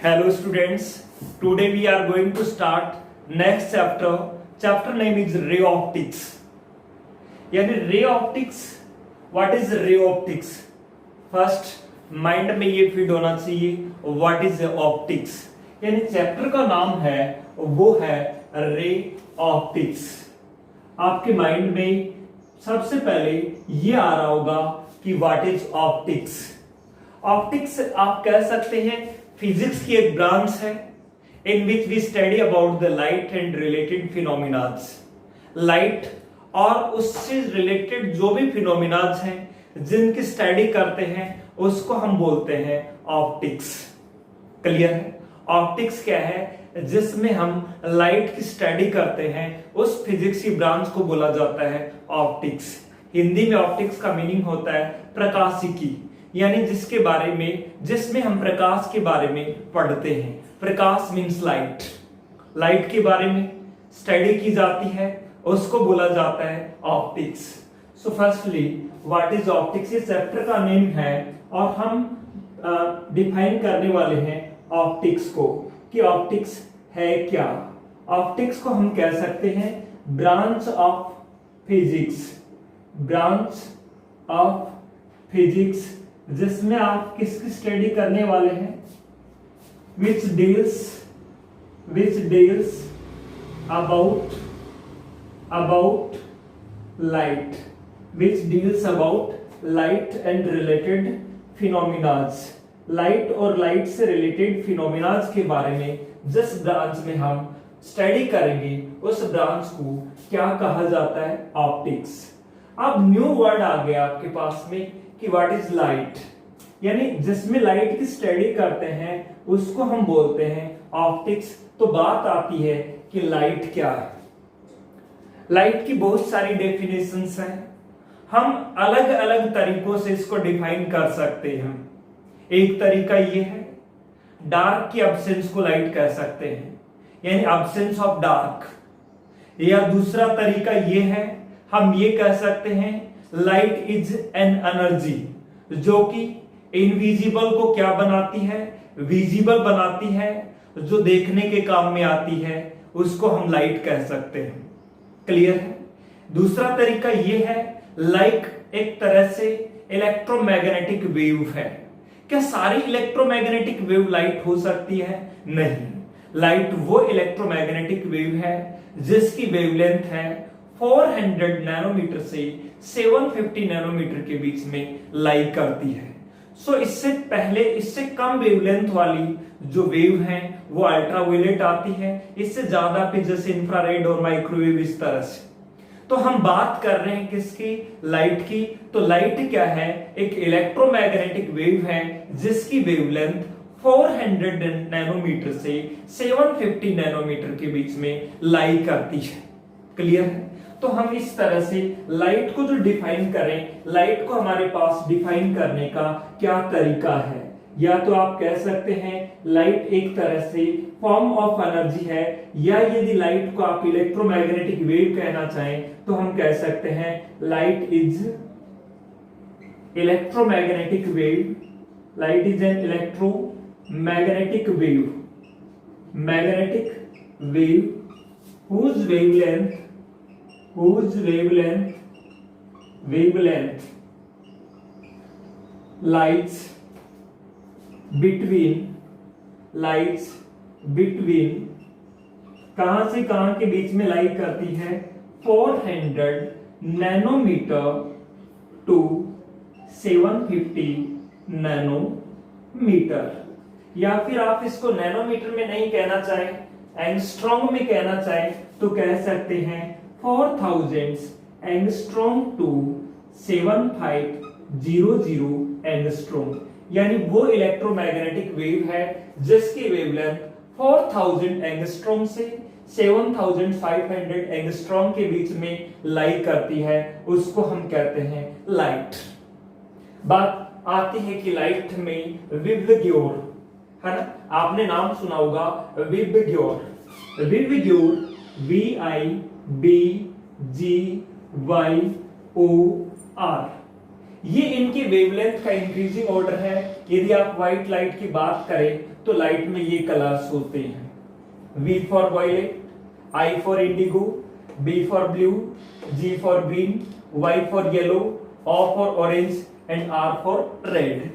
Hello students, today we are going to start next chapter. Chapter name is ray optics. यानी ray optics. What is ray optics? First mind में ये feed होना चाहिए what is optics. यानी chapter का नाम है वो है रे ऑप्टिक्स. आपके माइंड में सबसे पहले ये आ रहा होगा कि व्हाट इज ऑप्टिक्स. ऑप्टिक्स आप कह सकते हैं फिजिक्स की एक ब्रांच है in which we study about the light and related phenomenas. Light और उससे रिलेटेड जो भी फिनोमिनाज हैं जिनकी स्टडी करते हैं उसको हम बोलते हैं ऑप्टिक्स. क्लियर है? ऑप्टिक्स क्या है? जिसमें हम लाइट की स्टडी करते हैं उस फिजिक्स की ब्रांच को बोला जाता है ऑप्टिक्स. हिंदी में ऑप्टिक्स का मीनिंग होता है प्रकाशिकी, यानी जिसके बारे में जिसमें हम प्रकाश के बारे में पढ़ते हैं. प्रकाश मीन्स लाइट. लाइट के बारे में स्टडी की जाती है उसको बोला जाता है optics. So firstly what is optics ये चैप्टर का नेम है और हम डिफाइन करने वाले हैं ऑप्टिक्स को कि ऑप्टिक्स है क्या. ऑप्टिक्स को हम कह सकते हैं branch of physics. Branch of physics जिसमें आप किसकी स्टडी करने वाले हैं? which deals about light, which deals about light and related phenomena. Light और लाइट से रिलेटेड फिनोमिनाज के बारे में जिस ब्रांच में हम स्टडी करेंगे उस ब्रांच को क्या कहा जाता है? ऑप्टिक्स. अब न्यू वर्ड आ गया आपके पास में कि व्हाट इज लाइट. यानी जिसमें लाइट की स्टडी करते हैं उसको हम बोलते हैं ऑप्टिक्स. तो बात आती है कि लाइट क्या है. लाइट की बहुत सारी डेफिनेशंस हैं. हम अलग अलग तरीकों से इसको डिफाइन कर सकते हैं. एक तरीका ये है डार्क की अब्सेंस को लाइट कह सकते हैं, यानी अब्सेंस ऑफ डार्क. या दूसरा तरीका ये है हम ये कह सकते हैं लाइट इज एन एनर्जी जो कि इनविजिबल को क्या बनाती है? विजिबल बनाती है. जो देखने के काम में आती है उसको हम लाइट कह सकते हैं. क्लियर है? दूसरा तरीका यह है लाइट एक तरह से इलेक्ट्रोमैग्नेटिक वेव है. क्या सारी इलेक्ट्रोमैग्नेटिक वेव लाइट हो सकती है? नहीं. लाइट वो इलेक्ट्रोमैग्नेटिक वेव है जिसकी वेवलेंथ है 400 नैनोमीटर से 750 नैनोमीटर के बीच में लाई करती है. सो इससे पहले इससे कम वेवलेंथ वाली जो वेव है वो अल्ट्रावायलेट आती है. इससे ज्यादा पे जैसे इंफ्रारेड और माइक्रोवेव इस तरह से. तो हम बात कर रहे हैं किसकी? लाइट की. तो लाइट क्या है? एक इलेक्ट्रोमैग्नेटिक वेव है जिसकी वेवलेंथ 400 नैनोमीटर से 750 नैनोमीटर के बीच में लाई करती है. क्लियर है? तो हम इस तरह से लाइट को जो डिफाइन करें, लाइट को हमारे पास डिफाइन करने का क्या तरीका है? या तो आप कह सकते हैं लाइट एक तरह से फॉर्म ऑफ एनर्जी है, या यदि लाइट को आप इलेक्ट्रोमैग्नेटिक वेव कहना चाहें तो हम कह सकते हैं light is electromagnetic wave. Light is an electromagnetic wave. Magnetic wave whose wavelength lies between कहां से कहां के बीच में लाई करती है? 400 नैनोमीटर टू 750 नैनोमीटर. या फिर आप इसको नैनोमीटर में नहीं कहना चाहें, एंगस्ट्रॉम में कहना चाहें तो कह सकते हैं 4000 एंगस्ट्रॉम टू 7500 एंगस्ट्रॉम. यानी वो इलेक्ट्रोमैग्नेटिक वेव है जिसकी वेवलेंथ 4000 एंगस्ट्रॉम से 7500 एंगस्ट्रॉम के बीच में लाई करती है. उसको हम कहते हैं लाइट. बात आती है कि लाइट में विबग्योर है ना. आपने नाम सुना होगा विबग्योर. VIBGYOR VIBGYOR. ये इनकी वेवलेंथ का इंक्रीजिंग ऑर्डर है यदि आप व्हाइट लाइट की बात करें तो लाइट में ये कलर्स होते हैं, V for violet, I for indigo, B for blue, G for green, Y for yellow, O for orange and R for red.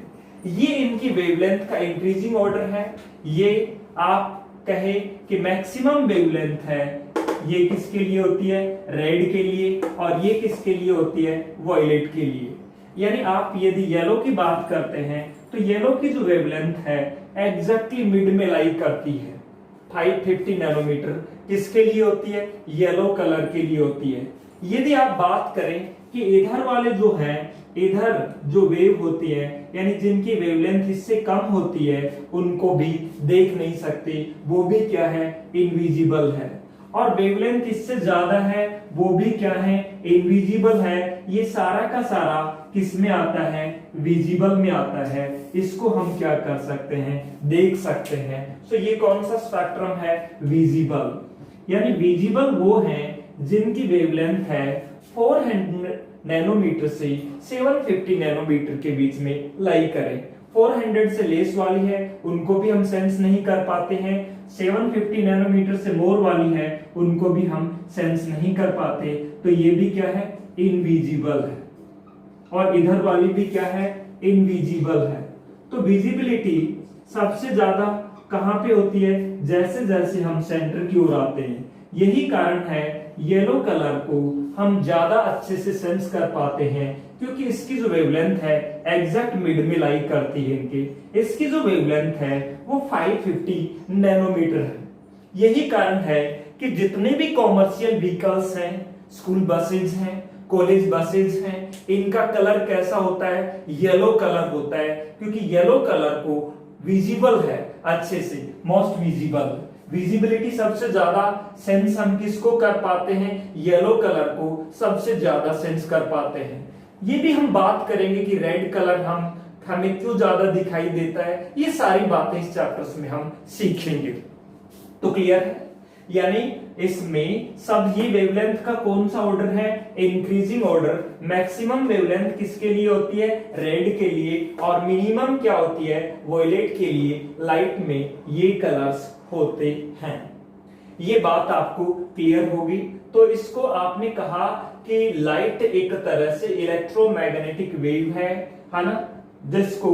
ये इनकी वेवलेंथ का इंक्रीजिंग ऑर्डर है। ये आप कहे कि मैक्सिमम वेवलेंथ है, ये किसके लिए होती है, रेड के लिए, और ये किसके लिए होती है, वॉयलेट के लिए। यानी आप यदि येलो की बात करते हैं तो येलो की जो वेवलेंथ है एग्जैक्टली मिड में लाई करती है, 550 नैनोमीटर किसके लिए होती है, येलो कलर के लिए होती है। यदि आप बात करें कि इधर वाले जो हैं, इधर जो वेव होती है यानी जिनकी वेवलेंथ इससे कम होती है उनको भी देख नहीं सकते, वो भी क्या है, इनविजिबल है। और वेवलेंथ इससे ज्यादा है वो भी क्या है, इनविजिबल है। ये सारा का सारा किस में आता है, विजिबल में आता है। इसको हम क्या कर सकते हैं, देख सकते हैं। सो ये कौन सा स्पेक्ट्रम है, विजिबल। यानी विजिबल वो हैं जिनकी वेवलेंथ है 400 नैनोमीटर से 750 नैनोमीटर के बीच में लाई करें। 400 से लेस वाली है उनको भी हम सेंस नहीं कर पाते हैं, 750 नैनोमीटर से मोर वाली है उनको भी हम सेंस नहीं कर पाते, तो ये भी क्या है, इनविजिबल है। और इधर वाली भी क्या है, इनविजिबल है। तो विजिबिलिटी सबसे ज्यादा कहां पे होती है, जैसे जैसे हम सेंटर की ओर आते हैं। यही कारण है येलो कलर को हम ज्यादा अच्छे से सेंस कर पाते हैं क्योंकि इसकी जो वेवलेंथ है एग्जैक्ट मिड में लाई करती है इनके। इसकी जो वेवलेंथ है वो 550 नैनोमीटर है। यही कारण है कि जितने भी कॉमर्शियल व्हीकल्स हैं, स्कूल बसेज हैं, कॉलेज बसेज हैं, इनका कलर कैसा होता है, येलो कलर होता है क्योंकि येलो कलर को विजिबल है अच्छे से, मोस्ट विजिबल। विजिबिलिटी सबसे ज्यादा सेंस हम किसको कर पाते हैं, येलो कलर को सबसे ज्यादा सेंस कर पाते हैं। ये भी हम बात करेंगे कि रेड कलर हमें क्यों ज्यादा दिखाई देता है, ये सारी बातें इस चैप्टर्स में हम सीखेंगे। तो क्लियर है, यानी इसमें सब ये वेवलेंथ का कौन सा ऑर्डर है, इंक्रीजिंग ऑर्डर। मैक्सिमम वेवलेंथ किसके लिए होती है, रेड के लिए, और मिनिमम क्या होती है, वॉयलेट के लिए। लाइट में ये कलर्स होते हैं। ये बात आपको क्लियर होगी। तो इसको आपने कहा कि लाइट एक तरह से इलेक्ट्रोमैग्नेटिक वेव है ना, जिसको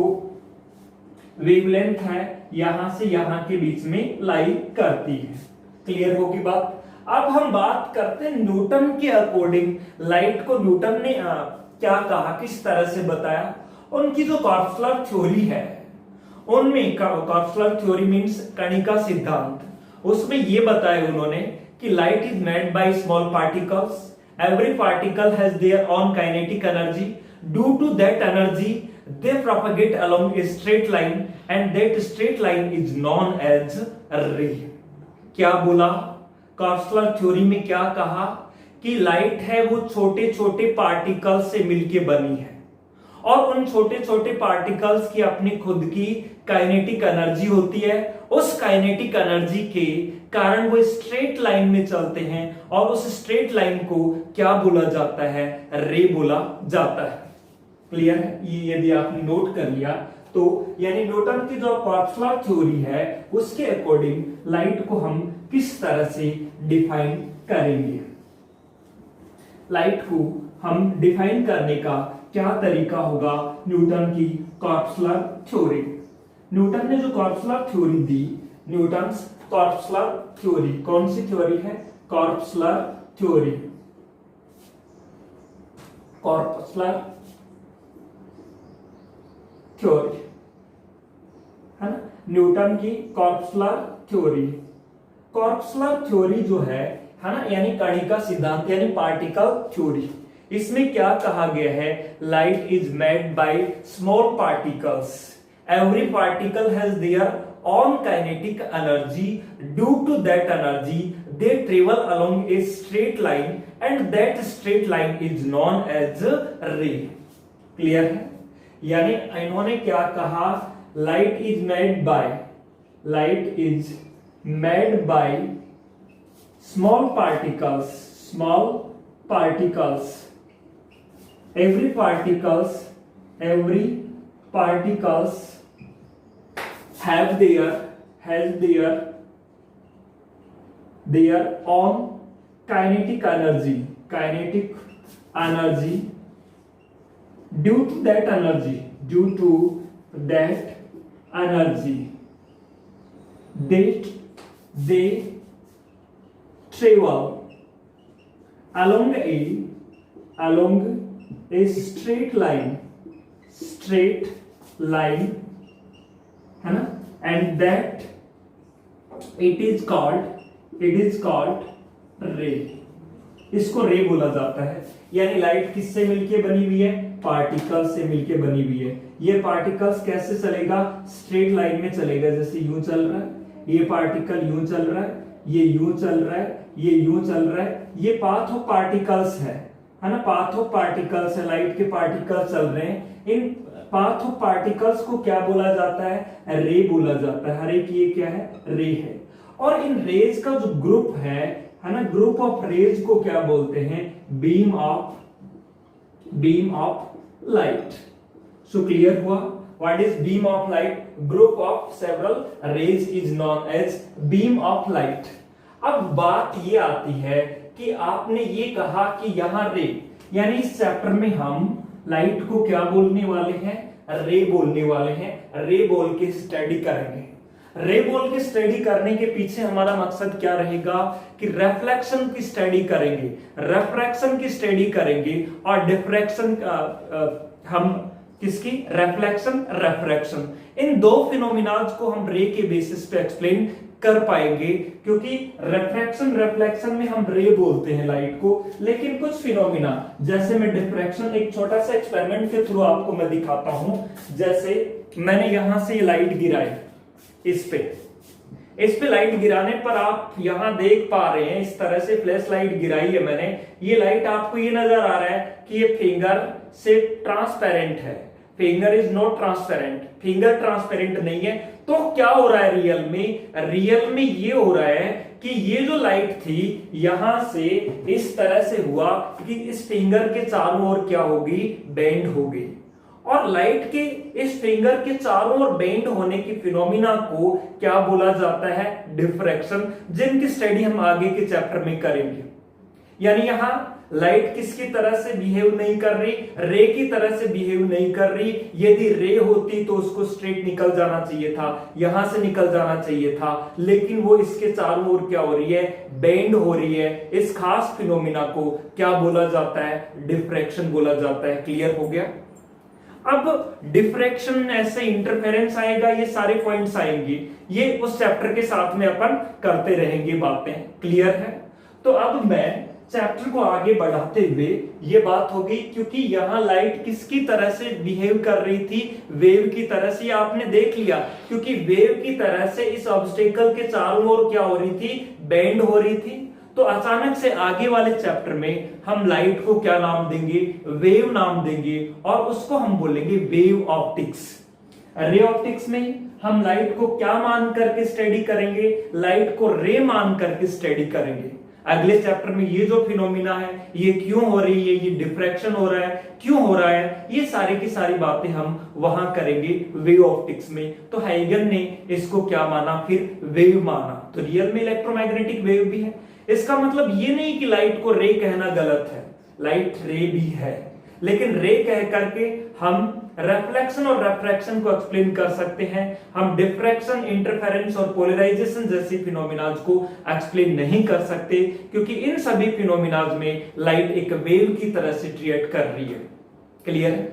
वेवलेंथ है यहां से यहां के बीच में लाई करती है। क्लियर होगी बात। अब हम बात करते हैं न्यूटन के अकॉर्डिंग लाइट को न्यूटन ने क्या कहा, किस तरह से बताया। उनकी जो कॉर्पस्कुलर थ्योरी है उनमें, कॉर्पस्कुलर थ्योरी मींस कणिका सिद्धांत, उसमें ये बताया उन्होंने कि light is made by small particles, every particle has their own kinetic energy, due to that energy they propagate along a straight line and that straight line is known as ray। क्या बोला, corpuscular theory में क्या कहा कि light है वो छोटे छोटे पार्टिकल से मिलके बनी है और उन छोटे छोटे पार्टिकल्स की अपनी खुद की काइनेटिक एनर्जी होती है। उस काइनेटिक एनर्जी के कारण वो स्ट्रेट लाइन में चलते हैं और उस स्ट्रेट लाइन को क्या बोला जाता है, रे बोला जाता है। क्लियर है, ये यदि आपने नोट कर लिया तो यानी न्यूटन की जो कॉर्पस्कुलर थ्योरी है उसके अकॉर्डिंग लाइट को हम किस तरह से डिफाइन करेंगे। लाइट को हम डिफाइन करने का क्या तरीका होगा, न्यूटन की कॉर्पस्कुलर थ्योरी। न्यूटन ने जो कॉर्पस्कुलर थ्योरी दी, न्यूटन्स कॉर्पस्कुलर थ्योरी, कौन सी थ्योरी है, कॉर्पस्कुलर थ्योरी, कॉर्पस्कुलर थ्योरी है ना, न्यूटन की कॉर्पस्कुलर थ्योरी। कॉर्पस्कुलर थ्योरी जो है ना, यानी कणिका सिद्धांत यानी पार्टिकल थ्योरी। इसमें क्या कहा गया है, light is made by small particles, every particle has their own kinetic energy, due to that energy they travel along a straight line and that straight line is known as ray. Clear है, यानी इन्होंने क्या कहा, light is made by small particles, every particles has their own kinetic energy. Due to that energy, they travel along a straight line, है ना, and that it is called रे. इसको रे बोला जाता है. यानी लाइट किससे मिलके बनी हुई है? पार्टिकल्स से मिलके बनी हुई है. ये पार्टिकल्स कैसे चलेगा? स्ट्रेट लाइन में चलेगा. जैसे यूं चल रहा है, ये पार्टिकल यूं चल रहा है, ये यूं चल रहा है, ये यूं चल रहा है. ये पाथ ऑफ पार्टिकल्स है ना, पाथ ऑफ पार्टिकल्स है. लाइट के पार्टिकल्स चल रहे हैं. इन पाथ ऑफ पार्टिकल्स को क्या बोला जाता है? रे बोला जाता है. हर एक ये क्या है? रे है. और इन रेज का जो ग्रुप है ना, ग्रुप ऑफ रेज को क्या बोलते हैं? Beam of light. So clear हुआ? What is beam of light? Group of several rays is known as beam of light. अब बात ये आती है कि आपने ये कहा कि यहां रे, यानी इस चैप्टर में हम लाइट को क्या बोलने वाले हैं? रे बोलने वाले हैं. रे बोल के स्टडी करेंगे. रे बोल के स्टडी करने के पीछे हमारा मकसद क्या रहेगा कि रिफ्लेक्शन की स्टडी करेंगे, रिफ्रैक्शन की स्टडी करेंगे, और डिफ्रैक्शन हम किसकी? रिफ्लेक्शन. इन दो फिनोमिनाज को हम रे के बेसिस पे एक्सप्लेन कर पाएंगे, क्योंकि रिफ्लेक्शन में हम रे बोलते हैं लाइट को, लेकिन कुछ फिनोमिना जैसे मैं डिफ्रैक्शन, एक छोटा सा एक्सपेरिमेंट के थ्रू आपको मैं दिखाता हूं. जैसे मैंने यहां से लाइट गिराई, इस पे लाइट गिराने पर आप यहां देख पा रहे हैं, इस तरह से फ्लैश लाइट गिराई है मैंने. ये लाइट आपको ये नजर आ रहा है कि ये फिंगर से ट्रांसपेरेंट है. Finger is not transparent, finger transparent नहीं है. तो क्या हो रहा है रियल में ये हो रहा है कि ये जो लाइट थी यहां से इस तरह से हुआ कि इस फिंगर के चारों ओर क्या होगी? बेंड होगी. और लाइट के इस फिंगर के चारों ओर बेंड होने की फिनोमिना को क्या बोला जाता है? डिफ्रैक्शन, जिनकी स्टडी हम आगे के चैप्टर में करेंगे. यानी यहां लाइट किसकी तरह से बिहेव नहीं कर रही? रे की तरह से बिहेव नहीं कर रही. यदि रे होती तो उसको स्ट्रेट निकल जाना चाहिए था, यहां से निकल जाना चाहिए था, लेकिन वो इसके चारों ओर क्या हो रही है? बेंड हो रही है. इस खास फिनोमिना को क्या बोला जाता है? डिफ्रैक्शन बोला जाता है. क्लियर हो गया? अब डिफ्रैक्शन ऐसे इंटरफेरेंस आएगा, ये सारे पॉइंट्स आएंगे, ये उस चैप्टर के साथ में अपन करते रहेंगे बातें. क्लियर है? तो अब मैं चैप्टर को आगे बढ़ाते हुए ये बात होगी, क्योंकि यहां लाइट किसकी तरह से बिहेव कर रही थी? वेव की तरह से. आपने देख लिया, क्योंकि वेव की तरह से इस ऑब्स्टेकल के चारों ओर क्या हो रही थी? बेंड हो रही थी. तो अचानक से आगे वाले चैप्टर में हम लाइट को क्या नाम देंगे? वेव नाम देंगे, और उसको हम बोलेंगे वेव ऑप्टिक्स. रे ऑप्टिक्स में हम लाइट को क्या मान करके स्टडी करेंगे? लाइट को रे मान करके स्टडी करेंगे. अगले चैप्टर में ये जो फिनोमिना है ये क्यों हो रही है, ये डिफ्रैक्शन हो रहा है, क्यों हो रहा है, ये सारी की सारी बातें हम वहां करेंगे वेव ऑप्टिक्स में. तो हाइगन ने इसको क्या माना? फिर वेव माना. तो रियल में इलेक्ट्रोमैग्नेटिक वेव भी है. इसका मतलब ये नहीं कि लाइट को रे कहना गलत है, लाइट रे भी है, लेकिन रे कह करके हम रिफ्लेक्शन और रिफ्रैक्शन को एक्सप्लेन कर सकते हैं. हम डिफ्रैक्शन, इंटरफेरेंस और पोलराइजेशन जैसी फिनोमिनाज को एक्सप्लेन नहीं कर सकते, क्योंकि इन सभी फिनोमिनाज में लाइट एक वेव की तरह से ट्रीट कर रही है. क्लियर है?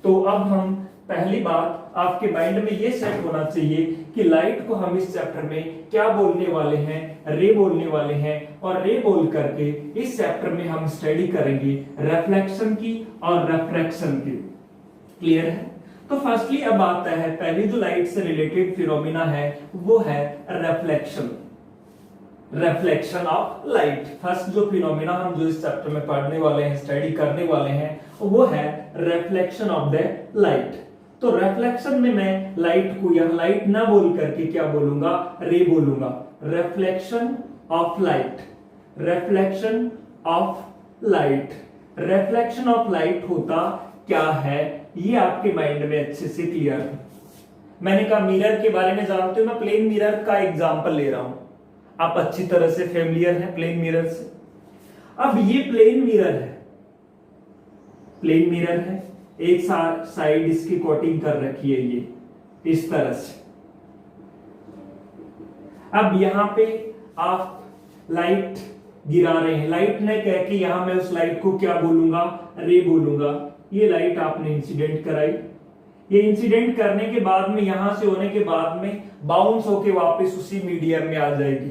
तो अब हम पहली बात आपके माइंड में ये सेट होना चाहिए कि लाइट को हम इस चैप्टर में क्या बोलने वाले हैं? रे बोलने वाले हैं. और रे बोल करके इस चैप्टर में हम स्टडी करेंगे रिफ्लेक्शन की और रिफ्रैक्शन की. क्लियर है? तो फर्स्टली अब आता है, पहली जो लाइट से रिलेटेड फिनोमिना है वो है रिफ्लेक्शन ऑफ लाइट. फर्स्ट जो फिनोमिना हम जो इस चैप्टर में पढ़ने वाले हैं, स्टडी करने वाले हैं, वो है रिफ्लेक्शन ऑफ द लाइट. तो रिफ्लेक्शन में मैं लाइट को यहां लाइट ना बोल करके क्या बोलूंगा? रे बोलूंगा. Reflection of light, reflection of light. Reflection of light होता क्या है ये आपके माइंड में अच्छे से क्लियर है. मैंने कहा मिरर के बारे में जानते हो, मैं प्लेन मिरर का एग्जांपल ले रहा हूं, आप अच्छी तरह से फेमिलियर हैं प्लेन मिरर से। अब ये प्लेन मिरर है, प्लेन मिरर है, एक साइड इसकी कोटिंग कर रखी है ये इस तरह से। अब यहां पे आप लाइट गिरा रहे हैं, लाइट ने कह के यहां मैं उस लाइट को क्या बोलूंगा, रे बोलूंगा। ये लाइट आपने इंसिडेंट कराई, ये इंसिडेंट करने के बाद में यहां से होने के बाद में बाउंस होके वापस उसी मीडियम में आ जाएगी,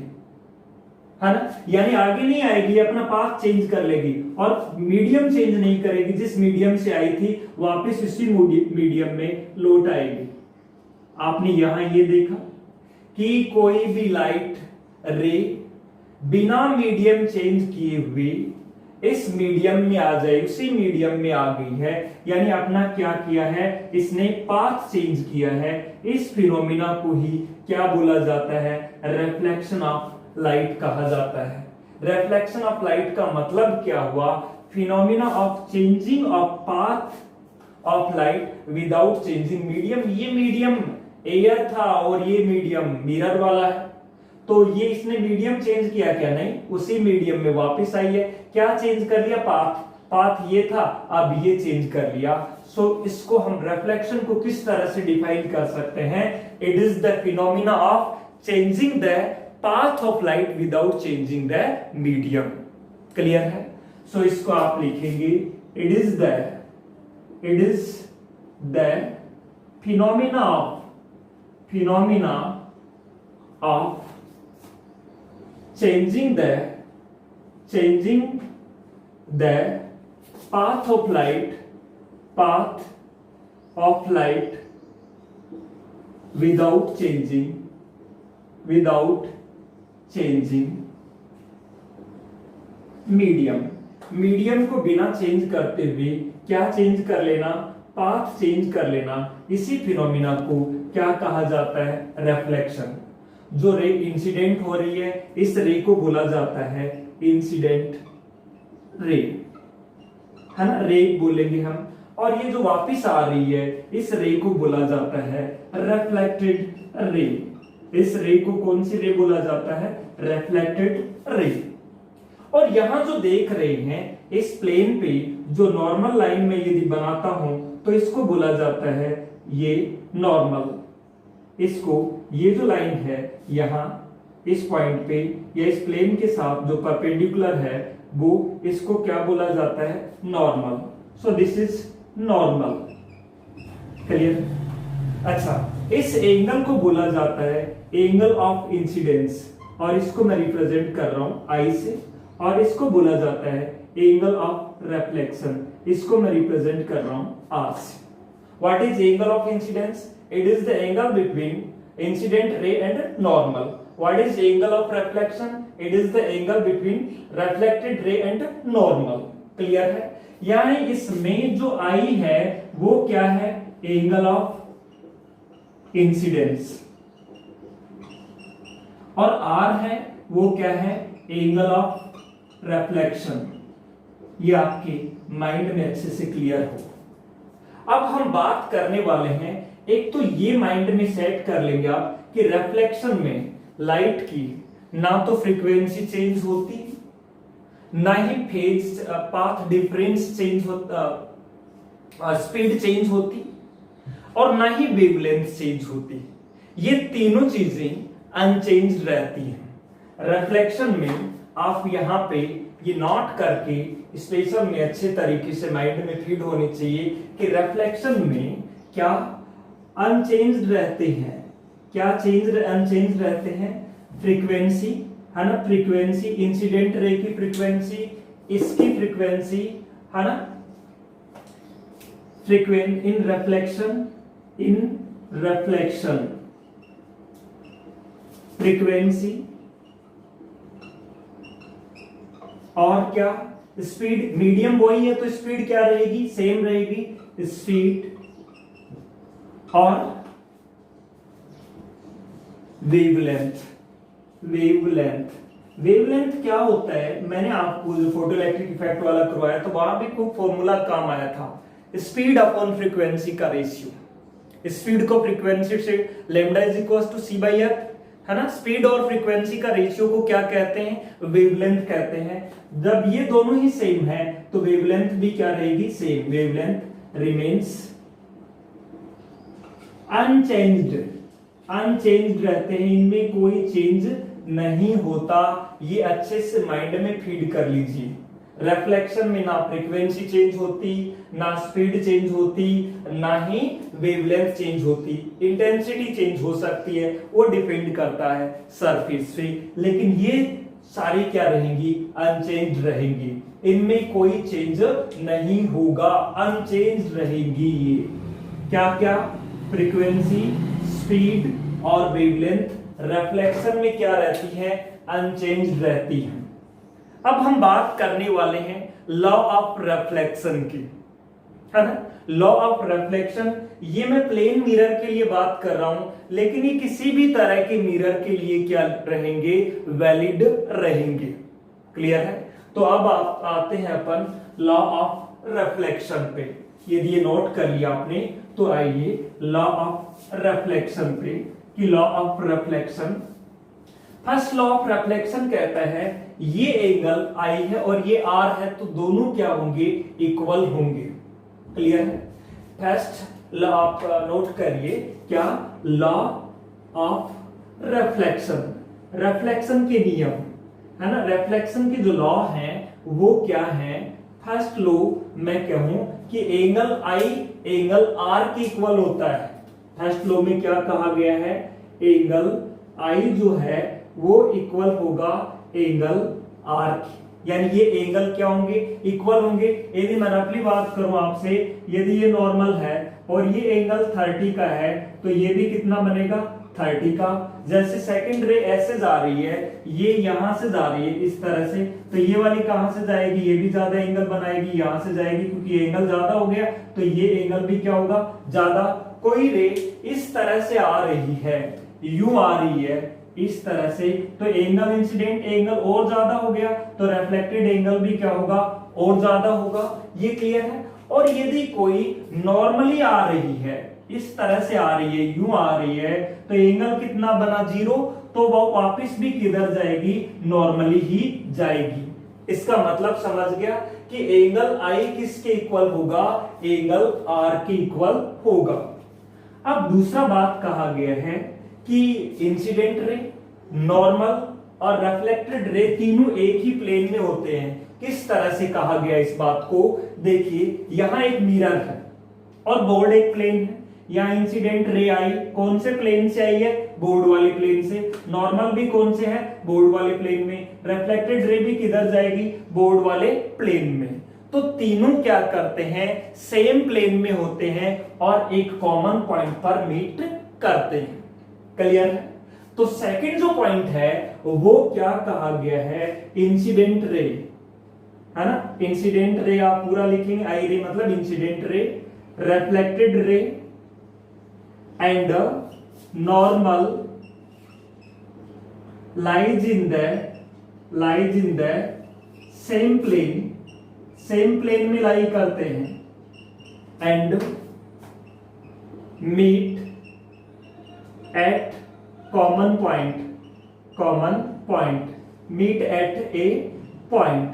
है ना, यानी आगे नहीं आएगी, अपना पाथ चेंज कर लेगी और मीडियम चेंज नहीं करेगी, जिस मीडियम से आई थी वापस उसी मीडियम में लौट आएगी। आपने यहां ये देखा कि कोई भी लाइट रे बिना मीडियम चेंज किए हुए इस मीडियम में आ जाए, उसी मीडियम में आ गई है, यानी अपना क्या किया है, इसने पाथ चेंज किया है। इस फिनोमिना को ही क्या बोला जाता है, रिफ्लेक्शन ऑफ लाइट कहा जाता है। रिफ्लेक्शन ऑफ लाइट का मतलब क्या हुआ, phenomena of changing of path of light without changing medium. ये मीडियम एयर था और ये मीडियम मिरर वाला है, तो ये इसने मीडियम चेंज किया क्या, नहीं, उसी मीडियम में वापस आई है। क्या चेंज कर लिया, पाथ, पाथ ये था अब ये चेंज कर लिया। सो इसको हम रिफ्लेक्शन को किस तरह से डिफाइन कर सकते हैं, it is the phenomena of changing the path of light without changing the medium. Clear है। सो इसको आप लिखेंगे it is the phenomena of changing the path of light without changing medium को बिना चेंज करते हुए क्या चेंज कर लेना, पाथ चेंज कर लेना। इसी फिनोमिना को क्या कहा जाता है, रिफ्लेक्शन। जो रे इंसिडेंट हो रही है इस रे को बोला जाता है इंसिडेंट रे, है ना, रे बोलेंगे हम। और ये जो वापस आ रही है इस रे को बोला जाता है रिफ्लेक्टेड रे। इस रे को कौन सी रे बोला जाता है, रिफ्लेक्टेड रे। और यहां जो देख रहे हैं इस प्लेन पे जो नॉर्मल लाइन में यदि बनाता हूं तो इसको बोला जाता है ये नॉर्मल। इसको ये जो लाइन है यहां इस पॉइंट पे या इस प्लेन के साथ जो परपेंडिकुलर है वो इसको क्या बोला जाता है, normal. So this is normal. Clear. अच्छा, इस एंगल को बोला जाता है एंगल ऑफ इंसिडेंस और इसको मैं रिप्रेजेंट कर रहा हूं आई से, और इसको बोला जाता है एंगल ऑफ रिफ्लेक्शन, इसको मैं रिप्रेजेंट कर रहा हूं आर से। What is angle of incidence, it is the angle between incident ray and normal. What is angle of reflection, it is the angle between reflected ray and normal. clear है। यानी इसमें जो I है वो क्या है, angle of incidence, और R है वो क्या है, angle of reflection। ये आपके माइंड में अच्छे से क्लियर हो। अब हम बात करने वाले हैं, एक तो ये माइंड में सेट कर लेंगे आप कि रिफ्लेक्शन में लाइट की ना तो फ्रीक्वेंसी चेंज होती, ना ही फेज पाथ डिफरेंस चेंज होता, स्पीड चेंज होती, और ना ही वेवलेंथ चेंज होती। ये तीनों चीजें अनचेंज्ड रहती हैं। रिफ्लेक्शन में आप यहां पे ये नोट करके स्पेशल में अच्छे तरीके से माइंड में फीड होनी चाहिए कि रिफ्लेक्शन में क्या अनचेंज्ड रहते हैं, क्या अनचेंज्ड रहते हैं, फ्रीक्वेंसी, है ना, फ्रीक्वेंसी इंसिडेंट रे की फ्रीक्वेंसी, इसकी फ्रीक्वेंसी, है ना, इन रिफ्लेक्शन फ्रीक्वेंसी, और क्या स्पीड, मीडियम वही है तो स्पीड क्या रहेगी, सेम रहेगी, स्पीड, और वेवलेंथ। वेवलेंथ क्या होता है, मैंने आपको जो फोटोइलेक्ट्रिक इफेक्ट वाला करवाया तो वहां भी कोई फॉर्मूला काम आया था, स्पीड अपॉन फ्रीक्वेंसी का रेशियो। स्पीड को फ्रीक्वेंसी से, lambda is equal to c by f, है ना। स्पीड और फ्रीक्वेंसी का रेशियो को क्या कहते हैं, वेवलेंथ कहते हैं। जब ये दोनों ही सेम है तो वेवलेंथ भी क्या रहेगी, same, wavelength remains unchanged, unchanged रहते हैं, इनमें कोई चेंज नहीं होता। ये अच्छे से माइंड में फीड कर लीजिए। रिफ्लेक्शन में ना फ्रीक्वेंसी चेंज होती, ना स्पीड चेंज होती, ना ही वेवलेंथ चेंज होती। इंटेंसिटी चेंज हो सकती है, वो डिपेंड करता है सरफेस पे, लेकिन ये सारी क्या रहेंगी, अनचेंज रहेंगी, इनमें कोई चेंज नहीं होगा, अनचेंज रहेंगी। ये क्या क्या, फ्रीक्वेंसी, स्पीड और वेवलेंथ रिफ्लेक्शन में क्या रहती है, अनचेंज रहती है। अब हम बात करने वाले हैं लॉ ऑफ रिफ्लेक्शन की, है ना। लॉ ऑफ रिफ्लेक्शन, ये मैं प्लेन मिरर के लिए बात कर रहा हूं, लेकिन ये किसी भी तरह के मिरर के लिए क्या रहेंगे, वैलिड रहेंगे। क्लियर है। तो अब आप आते हैं अपन लॉ ऑफ रिफ्लेक्शन पे। यदि ये नोट कर लिया आपने तो आइए लॉ ऑफ रिफ्लेक्शन पे, कि law of reflection, first law of reflection कहता है ये एंगल आई है और ये आर है, तो दोनों क्या होंगे, इक्वल होंगे। क्लियर है। फर्स्ट लॉ आप नोट करिए, क्या, लॉ ऑफ रिफ्लेक्शन, रिफ्लेक्शन के नियम, है ना। रिफ्लेक्शन के जो लॉ हैं वो क्या है, फर्स्ट लॉ मैं कहूं कि एंगल आई एंगल आर के इक्वल होता है। फर्स्ट लॉ में क्या कहा गया है, एंगल आई जो है वो इक्वल होगा एंगल आर की, यानी ये एंगल क्या होंगे, इक्वल होंगे। यदि मैं रफली बात करूं आपसे, यदि ये नॉर्मल है और ये एंगल 30 का है तो ये भी कितना बनेगा, 30 का। जैसे सेकंड रे ऐसे जा रही है, ये यहां से जा रही है इस तरह से, तो ये वाली कहां से जाएगी, ये भी ज्यादा एंगल बनाएगी, यहां से जाएगी, क्योंकि एंगल ज्यादा हो गया तो ये एंगल भी क्या होगा, ज्यादा। कोई रे इस तरह से आ रही है, यूं आ रही है इस तरह से, तो एंगल इंसिडेंट एंगल और ज्यादा हो गया, तो रिफ्लेक्टेड एंगल भी क्या होगा, और ज्यादा होगा। ये क्लियर है। और यदि कोई नॉर्मली आ रही है, इस तरह से आ रही है, यूं आ रही है, तो एंगल कितना बना, 0, तो वो वापस भी किधर जाएगी, नॉर्मली ही जाएगी। इसका मतलब समझ गया कि एंगल आई किसके इक्वल होगा, एंगल आर के इक्वल होगा। अब दूसरा बात कहा गया है कि इंसिडेंट रे, नॉर्मल और रिफ्लेक्टेड रे तीनों एक ही प्लेन में होते हैं। किस तरह से कहा गया इस बात को, देखिए यहां एक मिरर है और बोर्ड एक प्लेन है। यहाँ इंसिडेंट रे आई कौन से प्लेन से आई है, बोर्ड वाले प्लेन से। नॉर्मल भी कौन से है, बोर्ड वाले प्लेन में। रिफ्लेक्टेड रे भी किधर जाएगी, बोर्ड वाले प्लेन में। तो तीनों क्या करते हैं, सेम प्लेन में होते हैं और एक कॉमन पॉइंट पर मीट करते हैं। क्लियर है। तो सेकंड जो पॉइंट है वो क्या कहा गया है, इंसिडेंट रे, है ना। इंसिडेंट रे आप पूरा लिखेंगे, आई रे मतलब incident ray, reflected ray and normal lies in the same plane में लाई करते हैं and meet at common point, meet at a point,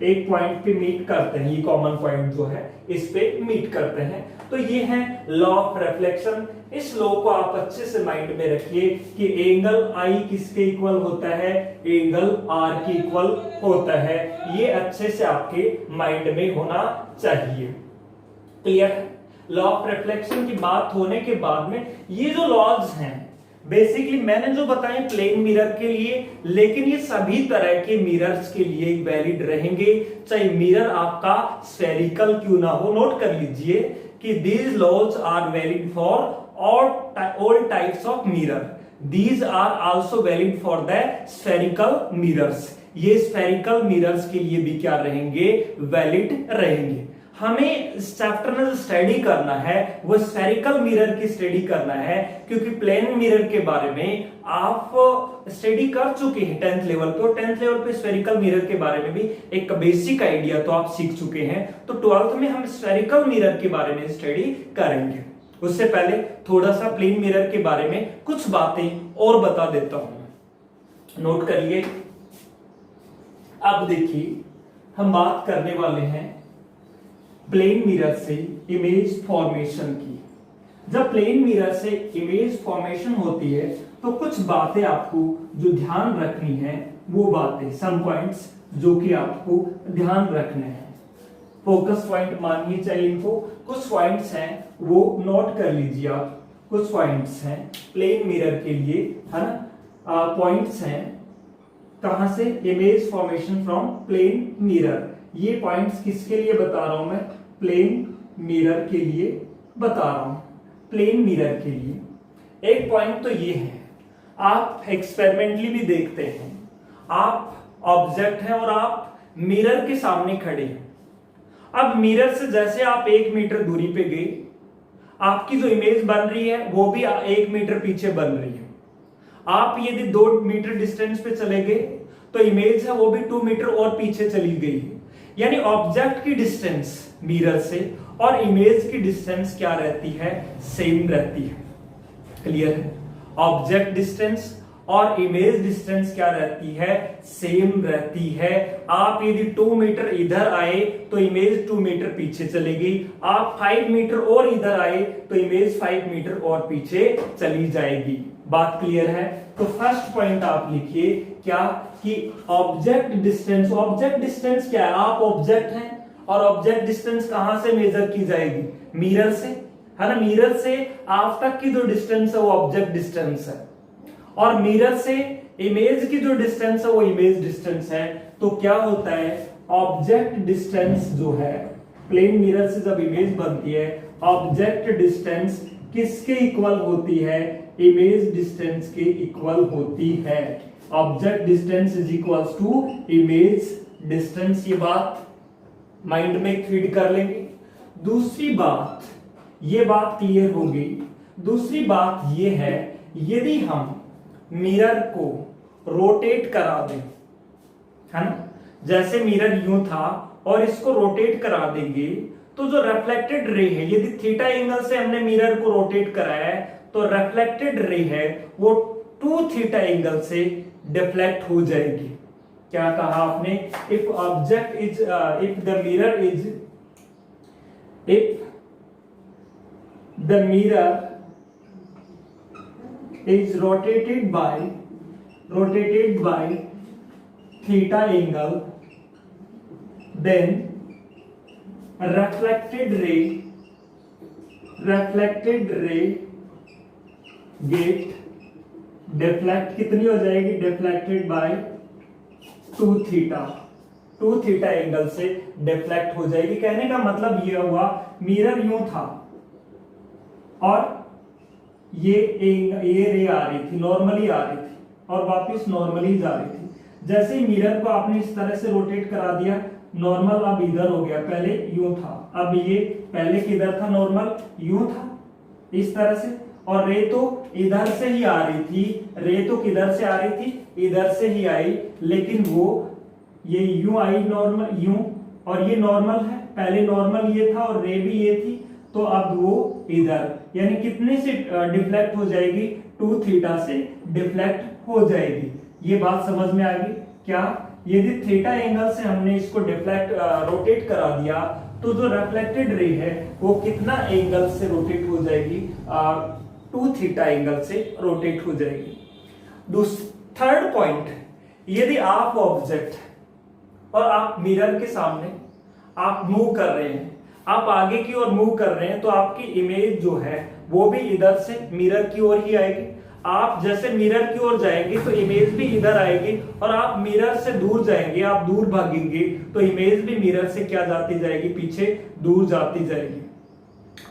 एक पॉइंट पे मीट करते हैं। ये कॉमन पॉइंट जो है इस पे मीट करते हैं। तो ये है लॉ ऑफ रिफ्लेक्शन। इस लॉ को आप अच्छे से माइंड में रखिए कि एंगल आई किसके इक्वल होता है, एंगल आर के इक्वल होता है। ये अच्छे से आपके माइंड में होना चाहिए। क्लियर है। लॉ ऑफ रिफ्लेक्शन की बात होने के बाद में ये जो लॉज हैं बेसिकली मैंने जो बताए प्लेन मिरर के लिए, लेकिन ये सभी तरह के मिरर्स के लिए वैलिड रहेंगे, चाहे मिरर आपका स्फेरिकल क्यों ना हो। नोट कर लीजिए कि these laws are valid for all types of mirror. These are also valid for the spherical mirrors. ये spherical mirrors के लिए भी क्या रहेंगे, वैलिड रहेंगे। हमें इस चैप्टर में जो स्टडी करना है वो स्फेरिकल मिरर की स्टडी करना है, क्योंकि प्लेन मिरर के बारे में आप स्टडी कर चुके हैं 10th लेवल पे, और 10th लेवल पे स्फेरिकल मिरर के बारे में भी एक बेसिक आइडिया तो आप सीख चुके हैं। तो 12th में हम स्फेरिकल मिरर के बारे में स्टडी करेंगे। उससे पहले थोड़ा सा प्लेन मिरर के बारे में कुछ बातें और बता देता हूं, नोट करिए। अब देखिए हम बात करने वाले हैं प्लेन मिरर से इमेज फॉर्मेशन की। जब प्लेन मिरर से इमेज फॉर्मेशन होती है तो कुछ बातें आपको जो ध्यान रखनी है, वो बातें, सम पॉइंट्स जो कि आपको ध्यान रखने हैं, फोकस पॉइंट मानिए चाहिए इनको। कुछ पॉइंट्स हैं वो नोट कर लीजिए आप। कुछ पॉइंट्स हैं प्लेन मिरर के लिए, है ना, पॉइंट्स हैं कहां से, image formation from plane mirror. ये पॉइंट्स किसके लिए बता रहा हूं मैं, प्लेन मिरर के लिए बता रहा हूं। प्लेन मिरर के लिए एक पॉइंट तो ये है, आप एक्सपेरिमेंटली भी देखते हैं, आप ऑब्जेक्ट हैं और आप मिरर के सामने खड़े हैं। अब मिरर से जैसे आप 1 मीटर दूरी पे गए, आपकी जो इमेज बन रही है वो भी 1 मीटर पीछे बन रही है। आप यदि 2 मीटर डिस्टेंस पे चले गए तो इमेज है वो भी 2 मीटर और पीछे चली गई है। यानी ऑब्जेक्ट की डिस्टेंस मिरर से और इमेज की डिस्टेंस क्या रहती है, सेम रहती है। क्लियर है? ऑब्जेक्ट डिस्टेंस और इमेज डिस्टेंस क्या रहती है, सेम रहती है। आप यदि 2 मीटर इधर आए तो इमेज 2 मीटर पीछे चलेगी, आप 5 मीटर और इधर आए तो इमेज 5 मीटर और पीछे चली जाएगी। बात क्लियर है? तो फर्स्ट पॉइंट आप लिखिए क्या, कि ऑब्जेक्ट डिस्टेंस। ऑब्जेक्ट डिस्टेंस क्या है, आप ऑब्जेक्ट हैं और ऑब्जेक्ट डिस्टेंस कहां से मेजर की जाएगी, मिरर से, है ना। मिरर से आप तक की जो डिस्टेंस है वो ऑब्जेक्ट डिस्टेंस है, और मिरर से इमेज की जो डिस्टेंस है वो इमेज डिस्टेंस है। तो क्या होता है, ऑब्जेक्ट डिस्टेंस जो है, प्लेन मिरर से जब इमेज बनती है, ऑब्जेक्ट डिस्टेंस किसके इक्वल होती है, इमेज डिस्टेंस के इक्वल होती है। Object distance is equals to image distance. ये बात माइंड में फीड कर लेंगे। दूसरी बात, ये बात क्लियर हो गई। दूसरी बात ये है, यदि हम मिरर को रोटेट करा दें, है ना, जैसे मिरर यूं था और इसको रोटेट करा देंगे तो जो रिफ्लेक्टेड रे है, यदि थीटा एंगल से हमने मिरर को रोटेट कराया है तो रिफ्लेक्टेड रे है वो 2 थीटा एंगल से डिफ्लेक्ट हो जाएगी। क्या कहा आपने, if object is if the mirror is rotated by theta angle, then reflected ray get deflect कितनी हो जाएगी, deflected by 2 थीटा एंगल से डिफ्लेक्ट हो जाएगी। कहने का मतलब ये हुआ, मिरर यूं था और ये रे आ रही थी, नॉर्मली आ रही थी और वापस नॉर्मली जा रही थी। जैसे ही मिरर को आपने इस तरह से रोटेट करा दिया, नॉर्मल अब इधर हो गया, पहले यूं था, अब ये पहले किधर था, नॉर्मल यूं था इस तरह से, और रे तो इधर से ही आ रही थी, रे तो किधर से आ रही थी, इधर से ही आई, लेकिन वो ये यूं आई नॉर्मल यूं, और ये नॉर्मल है, पहले नॉर्मल ये था और रे भी ये थी, तो अब वो इधर, यानी कितने से डिफ्लेक्ट हो जाएगी, 2 थीटा से डिफ्लेक्ट हो जाएगी। ये बात समझ में आ गई क्या? यदि थीटा एंगल से हमने इसको डिफ्लेक्ट रोटेट करा दिया तो जो रिफ्लेक्टेड रे है वो कितना एंगल से रोटेट हो जाएगी, 2 थीटा एंगल से रोटेट हो जाएगी। थर्ड पॉइंट, यदि आप ऑब्जेक्ट और आप मिरर के सामने आप मूव कर रहे हैं, आप आगे की ओर मूव कर रहे हैं, तो आपकी इमेज जो है वो भी इधर से मिरर की ओर ही आएगी। आप जैसे मिरर की ओर जाएंगे तो इमेज भी इधर आएगी, और आप मिरर से दूर जाएंगे, आप दूर भागेंगे तो इमेज भी मिरर से क्या जाती जाएगी, पीछे दूर जाती जाएगी।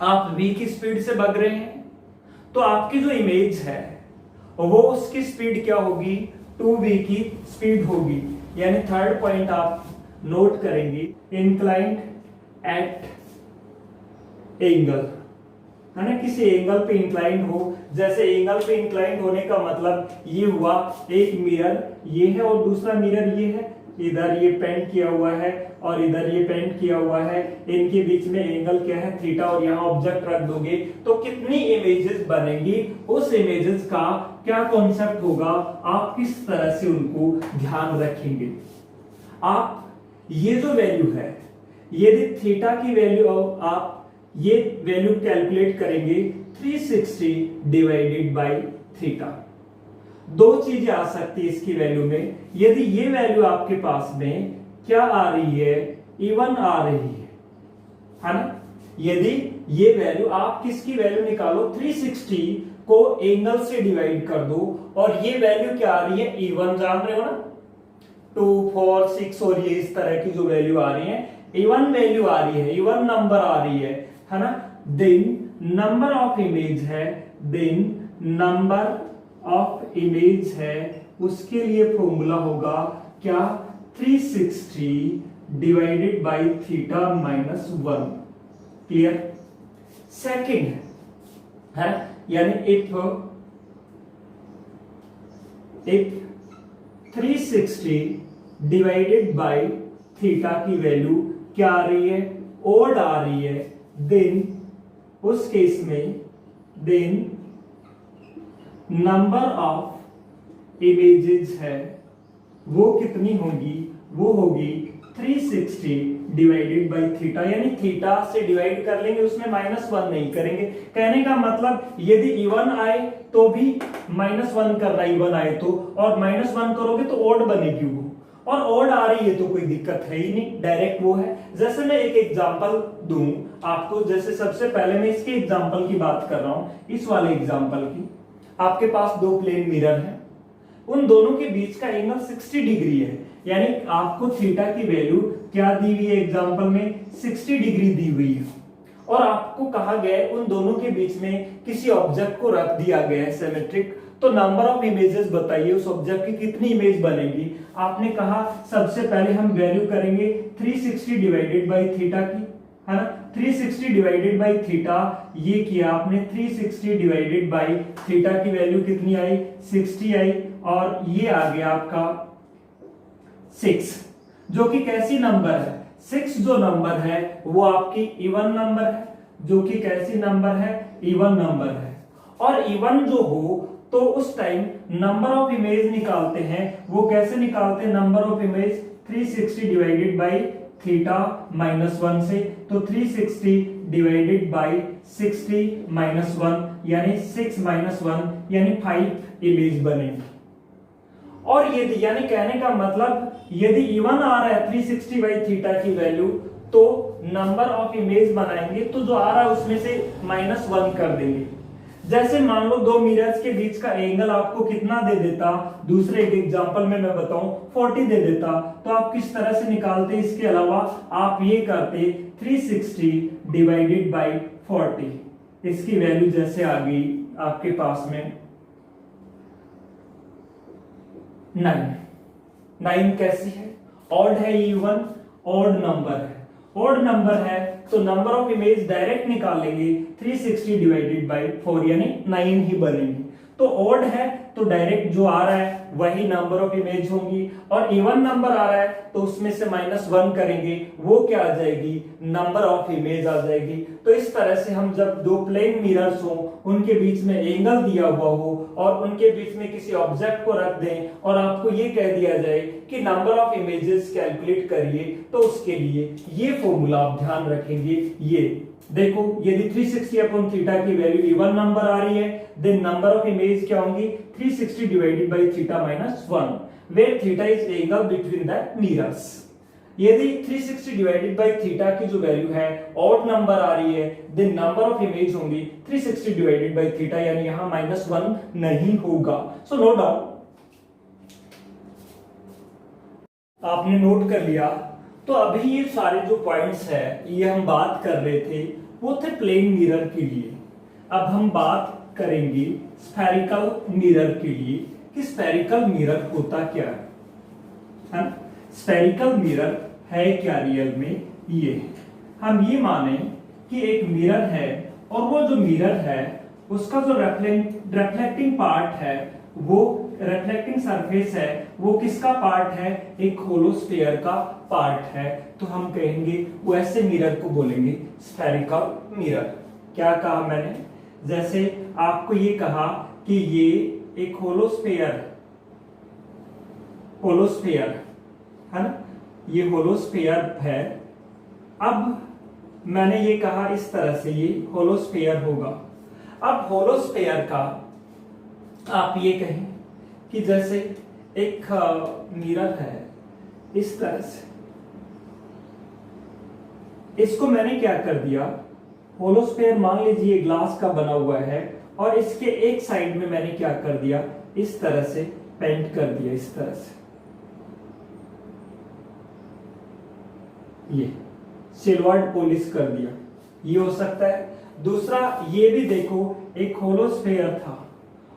आप v की स्पीड से भाग रहे हैं तो आपकी जो इमेज है वो उसकी स्पीड क्या होगी, 2v की स्पीड होगी। यानी थर्ड पॉइंट आप नोट करेंगे, इंक्लाइंड एट एंगल, है ना, किसी एंगल पे इंक्लाइंड हो। जैसे एंगल पे इंक्लाइंड होने का मतलब ये हुआ, एक मिरर ये है और दूसरा मिरर ये है, इधर ये पेंट किया हुआ है और इधर ये पेंट किया हुआ है, इनके बीच में एंगल क्या है थीटा, और यहाँ ऑब्जेक्ट रख दोगे तो कितनी इमेजेस बनेंगी, उस इमेजेस का क्या कॉन्सेप्ट होगा, आप किस तरह से उनको ध्यान रखेंगे। आप ये जो वैल्यू है, यदि थीटा की वैल्यू आप ये वैल्यू कैलकुलेट करेंगे 360 डिवाइडेड बाय थीटा, दो चीजें आ सकती है इसकी वैल्यू में। यदि ये वैल्यू आपके पास में क्या आ रही है, इवन आ रही है ना, यदि ये वैल्यू आप किसकी वैल्यू निकालो, 360 को एंगल से डिवाइड कर दो और ये वैल्यू क्या आ रही है, इवन जान रहे हो ना, 2, 4, 6 और ये इस तरह की जो वैल्यू आ रही है, इवन वैल्यू आ रही है, इवन नंबर आ रही है ना, देन नंबर ऑफ इमेज है, देन नंबर ऑफ इमेज है, उसके लिए फॉर्मूला होगा क्या, 360 divided by theta minus 1। Clear. Second है यानी इफ 360 डिवाइडेड बाय थीटा की वैल्यू क्या आ रही है, ओड आ रही है, देन उस केस में देन नंबर ऑफ इमेजेस है वो कितनी होगी, वो होगी 360 डिवाइडेड बाय थीटा, यानी थीटा से डिवाइड कर लेंगे, उसमें -1 नहीं करेंगे। कहने का मतलब यदि इवन आए तो भी -1 करना, इवन आए तो, और -1 करोगे तो ओड बनेगी वो, और ओड आ रही है तो कोई दिक्कत है ही नहीं, डायरेक्ट वो है। जैसे मैं एक एग्जांपल दूं आपको, जैसे सबसे पहले मैं इसके एग्जांपल की बात कर रहा हूं, इस वाले एग्जांपल की। आपके पास दो प्लेन मिरर है, उन दोनों के बीच का एंगल 60 डिग्री है, यानी आपको थीटा की वैल्यू क्या दी हुई है, एग्जांपल में 60 डिग्री दी हुई है, और आपको कहा गया है उन दोनों के बीच में किसी ऑब्जेक्ट को रख दिया गया है सिमेट्रिक, तो नंबर ऑफ इमेजेस बताइए उस ऑब्जेक्ट की कितनी इमेज बनेगी। आपने कहा सबसे पहले हम वैल्यू करेंगे 360 डिवाइडेड बाय थीटा की, है ना, 360 डिवाइडेड बाय थीटा, ये किया आपने, 360 डिवाइडेड बाय थीटा की वैल्यू कितनी आई, 60 आई, और ये आ गया आपका 6, जो कि कैसी नंबर है, 6 जो नंबर है वो आपकी इवन नंबर है, जो कि कैसी नंबर है, इवन नंबर है। और इवन जो हो तो उस टाइम नंबर ऑफ इमेज निकालते हैं, वो कैसे निकालते हैं, number of image 360 divided by theta -1 से, तो 360 डिवाइडेड बाय 60 -1 यानी 6 -1 यानी 5 इमेज बनेगी। और यदि यानी कहने का मतलब यदि इवन आ रहा है 360 बाय थीटा की वैल्यू, तो नंबर ऑफ इमेज बनाएंगे तो जो आ रहा है उसमें से -1 कर देंगे। जैसे मान लो दो मिरर्स के बीच का एंगल आपको कितना दे देता, दूसरे एक एग्जांपल में मैं बताऊं 40 दे देता, तो आप किस तरह से निकालते, इसके अलावा आप ये करते 360 डिवाइडेड बाय 40, इसकी वैल्यू जैसे आ गई आपके पास में 9 कैसी है, ऑड है, इवन ऑड नंबर है, ऑड नंबर है तो नंबर ऑफ इमेज डायरेक्ट निकालेंगे 360 डिवाइडेड बाय 4 यानी 9 ही बनेंगी। तो ऑड है तो डायरेक्ट जो आ रहा है वही नंबर ऑफ इमेज होंगी, और इवन नंबर आ रहा है तो उसमें से -1 करेंगे, वो क्या आ जाएगी, नंबर ऑफ इमेज आ जाएगी। तो इस तरह से हम जब दो प्लेन मिरर्स हो, उनके बीच में एंगल दिया हुआ हो और उनके बीच में किसी ऑब्जेक्ट को रख दें और आपको ये कह दिया जाए कि नंबर ऑफ इमेजेस कैलकुलेट करिए, तो उसके लिए ये फॉर्मूला आप ध्यान रखेंगे। ये देखो यदि 360 अपॉन थीटा की वैल्यू इवन नंबर आ रही है, देन नंबर ऑफ इमेज क्या होंगी, 360 divided by theta -1, where theta is angle between the mirrors. यदि 360 डिवाइडेड बाय थीटा की जो वैल्यू है ऑड नंबर आ रही है, देन नंबर ऑफ इमेज होंगी 360 डिवाइडेड बाय थीटा, यानी यहां -1 नहीं होगा। सो नो डाउट आपने नोट कर लिया। तो अभी ये सारे जो पॉइंट्स है ये हम बात कर रहे थे वो थे प्लेन मिरर के लिए। अब हम बात करेंगे स्फेरिकल मिरर के लिए कि स्फेरिकल मिरर होता क्या है। स्फेरिकल मिरर है क्या रियल में, ये हम ये माने कि एक मिरर है और वो जो मिरर है उसका जो रिफ्लेक्टिंग पार्ट है वो रिफ्लेक्टिंग सरफेस है वो किसका पार्ट है, एक होलोस्फीयर का पार्ट है, तो हम कहेंगे वैसे मिरर को बोलेंगे स्फेरिकल मिरर। क्या कहा मैंने, जैसे आपको ये कहा कि ये एक होलोस्फीयर है ना, ये होलोस्फीयर है। अब मैंने ये कहा इस तरह से ये होलोस्फीयर होगा। अब होलोस्फीयर का आप ये कहें कि जैसे एक मिरर है इस तरह से, इसको मैंने क्या कर दिया, होलोस्फीयर मान लीजिए ग्लास का बना हुआ है और इसके एक साइड में मैंने क्या कर दिया, इस तरह से पेंट कर दिया, इस तरह से ये सिल्वर्ड पॉलिश कर दिया, ये हो सकता है। दूसरा ये भी देखो, एक होलोस्फीयर था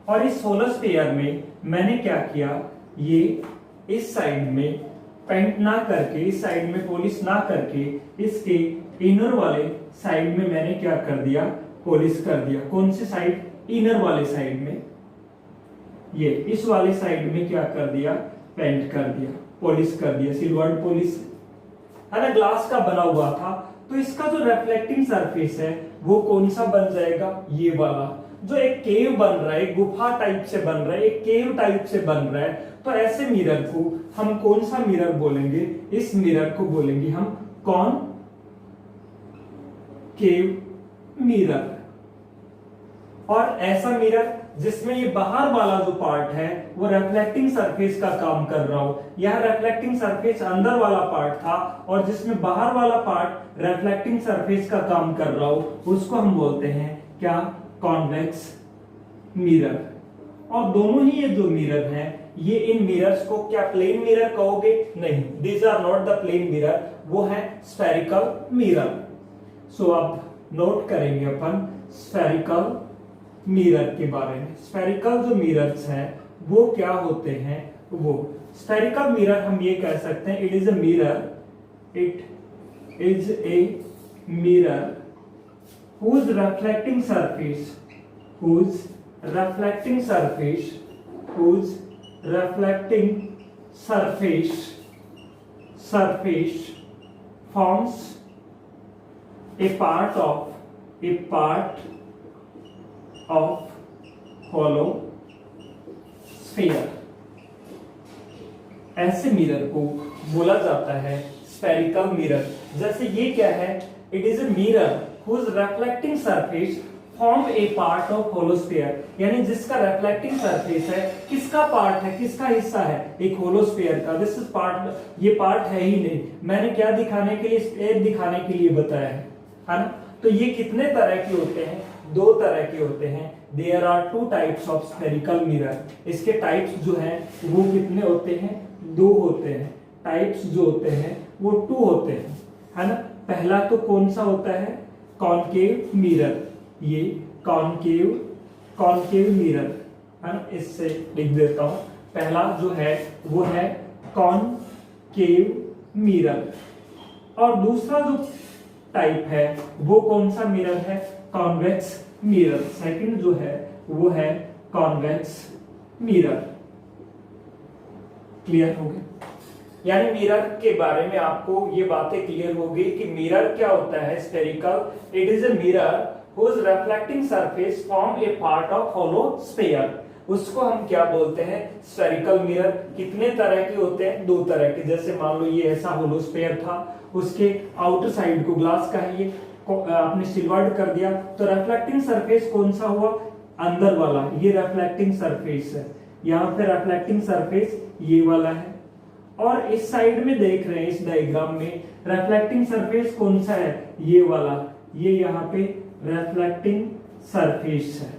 और इस होलोस्फीयर में मैंने क्या किया, ये इस साइड में पेंट ना करके, इस साइड में पॉलिश ना करके, इसके इनर वाले साइड में मैंने क्या कर दिया, पॉलिश कर दिया। कौन सी साइड, इनर वाले साइड में, ये इस वाले साइड में क्या कर दिया, पेंट कर दिया, पॉलिश कर दिया, सिल्वर्ड पॉलिश है ना, ग्लास का बना हुआ था। तो इसका जो रिफ्लेक्टिंग सरफेस है वो कौन सा बन जाएगा, ये वाला, जो एक केव बन रहा है, गुफा टाइप से बन रहा है, एक केव टाइप से बन रहा है। तो ऐसे मिरर को हम कौन सा मिरर बोलेंगे, इस मिरर को बोलेंगे हम कॉनकेव मिरर। और ऐसा मिरर जिसमें ये बाहर वाला जो पार्ट है वो रिफ्लेक्टिंग सरफेस का काम कर रहा हो, यह रिफ्लेक्टिंग सरफेस अंदर वाला पार्ट था और जिसमें बाहर वाला पार्ट रिफ्लेक्टिंग सरफेस का काम कर रहा हो, उसको हम बोलते हैं क्या, कॉन्वेक्स मिरर। और दोनों ही ये जो मिरर हैं, ये इन मिरर्स को क्या प्लेन मिरर कहोगे, नहीं, these are not the plane mirror, वो है स्फेरिकल मिरर। सो अब नोट करेंगे अपन स्फेरिकल मिरर के बारे में। स्फेरिकल जो मिरर्स हैं वो क्या होते हैं, वो स्फेरिकल मिरर हम ये कह सकते हैं, it is a mirror whose reflecting surface forms a part of hollow sphere। ऐसे मिरर को बोला जाता है स्फेरिकल मिरर। जैसे ये क्या है, it is a mirror whose reflecting surface form a part of hollow sphere, यानी जिसका रिफ्लेक्टिंग सरफेस है, किसका पार्ट है, किसका हिस्सा है, एक होलो स्फीयर का। दिस इज पार्ट, ये पार्ट है ही नहीं, मैंने क्या दिखाने के लिए, स्फीयर दिखाने के लिए बताया है ना। तो ये कितने तरह के होते हैं, दो तरह के होते हैं। There are two types of spherical mirror. इसके टाइप्स जो हैं वो कितने होते हैं, दो होते हैं। टाइप्स जो होते हैं वो टू होते हैं, है ना। पहला तो कौन सा होता है, कॉनकेव मिरर, ये कॉनकेव मिरर है ना, इससे लिख देता हूं। पहला जो है वो है कॉनकेव मिरर, और दूसरा जो टाइप है वो कौन सा मिरर है, कॉन्वेक्स मिरर। सेकंड जो है वो है कॉन्वेक्स मिरर। क्लियर हो गया, यानी मिरर के बारे में आपको ये बातें क्लियर हो गई कि मिरर क्या होता है, spherical, it is a mirror whose reflecting surface form a part of hollow sphere। उसको हम क्या बोलते हैं, स्फेरिकल मिरर। कितने तरह के होते हैं, दो तरह के। जैसे मान लो ये ऐसा होलो स्फीयर था, उसके आउटर साइड को ग्लास का है, ये आपने सिल्वर्ड कर दिया, तो रिफ्लेक्टिंग सरफेस कौन सा हुआ, अंदर वाला, ये रिफ्लेक्टिंग सरफेस है। यहाँ पे रिफ्लेक्टिंग सरफेस ये वाला है, और इस साइड में देख रहे हैं इस डायग्राम में रिफ्लेक्टिंग सरफेस कौन सा है, ये वाला, ये यहाँ पे रिफ्लेक्टिंग सरफेस है,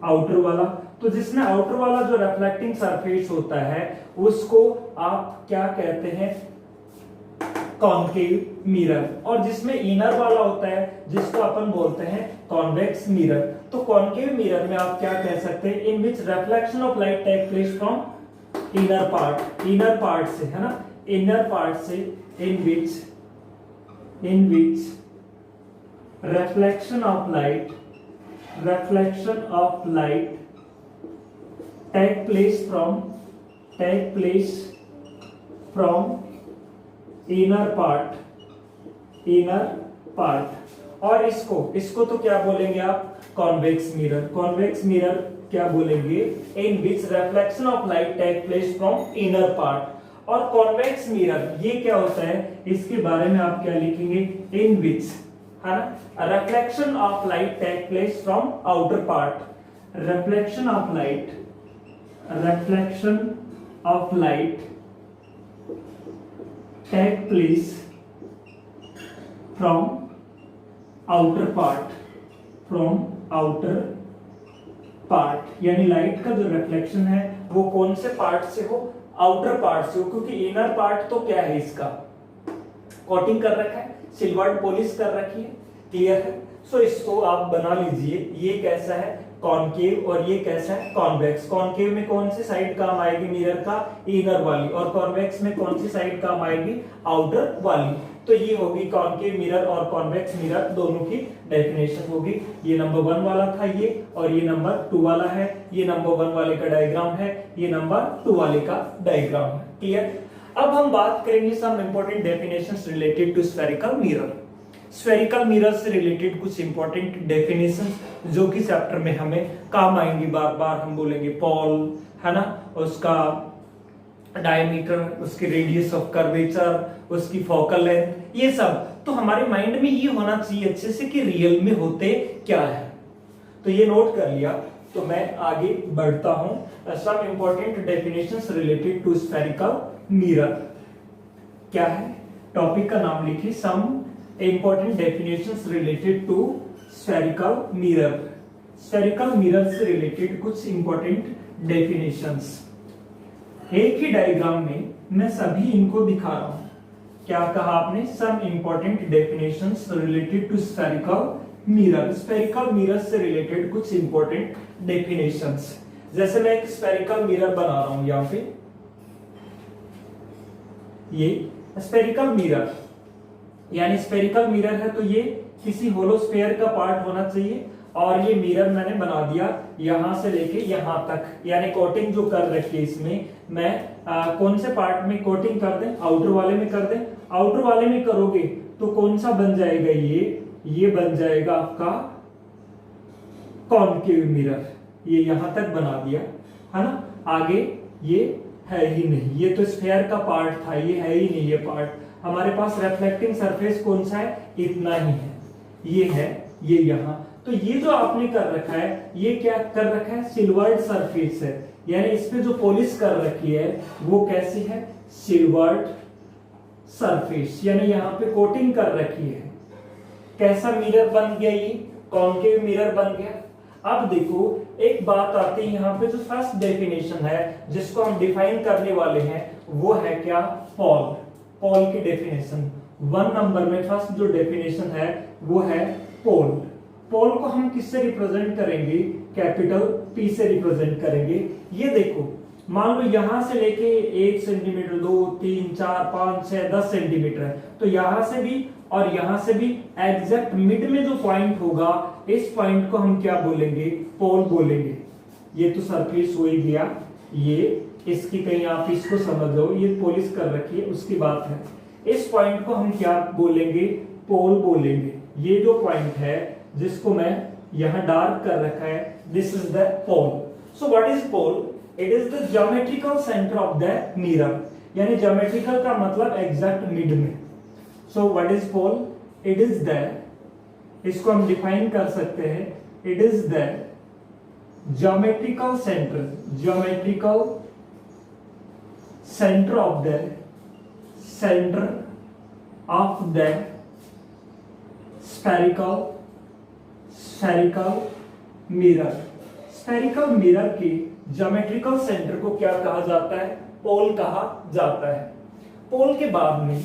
आउटर वाला। तो जिसमें आउटर वाला जो रिफ्लेक्टिंग सरफेस होता है उसको आप क्या कहते हैं, कॉनकेव मिरर। और जिसमें इनर वाला होता है जिसको अपन बोलते हैं कॉन्वेक्स मिरर। तो कॉनकेव मिरर में आप क्या कह सकते हैं, in which reflection of light take place from inner part से, है ना, इनर पार्ट से, in which reflection of light take place from inner part. और इसको तो क्या बोलेंगे आप, कॉन्वेक्स मिरर क्या बोलेंगे, in which reflection of light take place from inner part. और कॉन्वेक्स मिरर ये क्या होता है, इसके बारे में आप क्या लिखेंगे, इन विच, है ना, reflection of light take place from outer part, reflection of light take place from outer part, यानी लाइट का जो रिफ्लेक्शन है वो कौन से पार्ट से हो, आउटर पार्ट से हो, क्योंकि इनर पार्ट तो क्या है, इसका कोटिंग कर रखा है, सिल्वर्ड पॉलिश कर रखी है, क्लियर है। सो इसको आप बना लीजिए, ये कैसा है, कॉनकेव, और ये कैसा है, कॉन्वेक्स। कॉनकेव में कौन सी साइड काम आएगी मिरर का, इनर वाली, और कॉन्वेक्स में कौन सी साइड काम आएगी, आउटर वाली। तो ये होगी कॉनकेव मिरर और कॉन्वेक्स मिरर दोनों की डेफिनेशन होगी। ये नंबर 1 वाला था ये, और ये नंबर 2 वाला है। ये नंबर 1 वाले का डायग्राम है, ये नंबर 2 वाले का डायग्राम है, क्लियर। अब हम बात करेंगे some important definitions related to spherical mirror. Spherical mirror से रिलेटेड कुछ इंपॉर्टेंट डेफिनेशंस जो कि चैप्टर में हमें काम आएंगी, बार बार हम बोलेंगे। पॉल, है ना, उसका डायमीटर, उसकी रेडियस ऑफ कर्वेचर, उसकी फोकल लेंथ, ये सब तो हमारे माइंड में ये होना चाहिए अच्छे से कि रियल में होते क्या है। तो ये नोट कर लिया, तो मैं आगे बढ़ता हूं। Some important definitions related to spherical mirror क्या है, टॉपिक का नाम लिखिए, some important definitions related to spherical mirror. Spherical mirror से रिलेटेड कुछ इंपॉर्टेंट डेफिनेशंस। एक ही डायग्राम में मैं सभी इनको दिखा रहा हूं। क्या कहा आपने, some important definitions related to spherical mirror. Spherical mirror से रिलेटेड कुछ इंपॉर्टेंट डेफिनेशंस। जैसे मैं एक स्फेरिकल मिरर बना रहा हूं यहां पे, ये स्फेरिकल मिरर, यानी स्फेरिकल मिरर है तो ये किसी होलो स्फेयर का पार्ट होना चाहिए, और ये मिरर मैंने बना दिया यहां से लेके यहां तक, यानी कोटिंग जो कर रखी है इसमें मैं कौन से पार्ट में कोटिंग कर दें, आउटर वाले में कर दें। आउटर वाले में करोगे तो कौन सा बन जाएगा, ये बन जाएगा आपका कॉनकेव मिरर। ये यहां तक बना दिया, है ना, आगे ये है ही नहीं, ये तो स्फेयर का पार्ट था, ये है ही नहीं ये पार्ट। हमारे पास रिफ्लेक्टिंग सरफेस कौन सा है, इतना ही है, ये है, ये यहां। तो ये जो आपने कर रखा है, ये क्या कर रखा है, सिल्वर्ड सरफेस है, यानी इस पे जो पॉलिश कर रखी है वो कैसी है, सिल्वर्ड सरफेस, यानी यहाँ पे कोटिंग कर रखी है। कैसा मिरर बन गया, ये कॉनकेव मिरर बन गया। अब देखो एक बात आती है यहाँ पे, जो फर्स्ट डेफिनेशन है जिसको हम डिफाइन करने वाले हैं वो है क्या, पॉल की डेफिनेशन। 1 नंबर में फर्स्ट जो डेफिनेशन है वो है पोल। पोल को हम किससे रिप्रेजेंट करेंगे, कैपिटल P से रिप्रेजेंट करेंगे। ये देखो मान लो यहां से लेके 1 सेंटीमीटर, 2, 3, 4, 5, 6, 10 सेंटीमीटर है, तो यहां से भी और यहां से भी एग्जैक्ट मिड में जो पॉइंट होगा, इस पॉइंट को हम क्या बोलेंगे, पोल बोलेंगे। ये तो सरफेस हो ही गया, ये इसकी कहीं आप इसको समझ लो, ये पॉलिश कर रखी है उसकी बात है। इस पॉइंट को हम क्या बोलेंगे, पोल बोलेंगे। ये जो पॉइंट है जिसको मैं यहां डार्क कर रखा है, this is the pole. So what is pole, it is the geometrical centre of the mirror, यानी ज्योमेट्रिकल का मतलब एग्जैक्ट मिड में। So what is pole, it is the, इसको हम डिफाइन कर सकते हैं, it is the geometrical centre of the spherical mirror. Spherical mirror के ज्योमेट्रिकल सेंटर को क्या कहा जाता है, पोल कहा जाता है। पोल के बाद में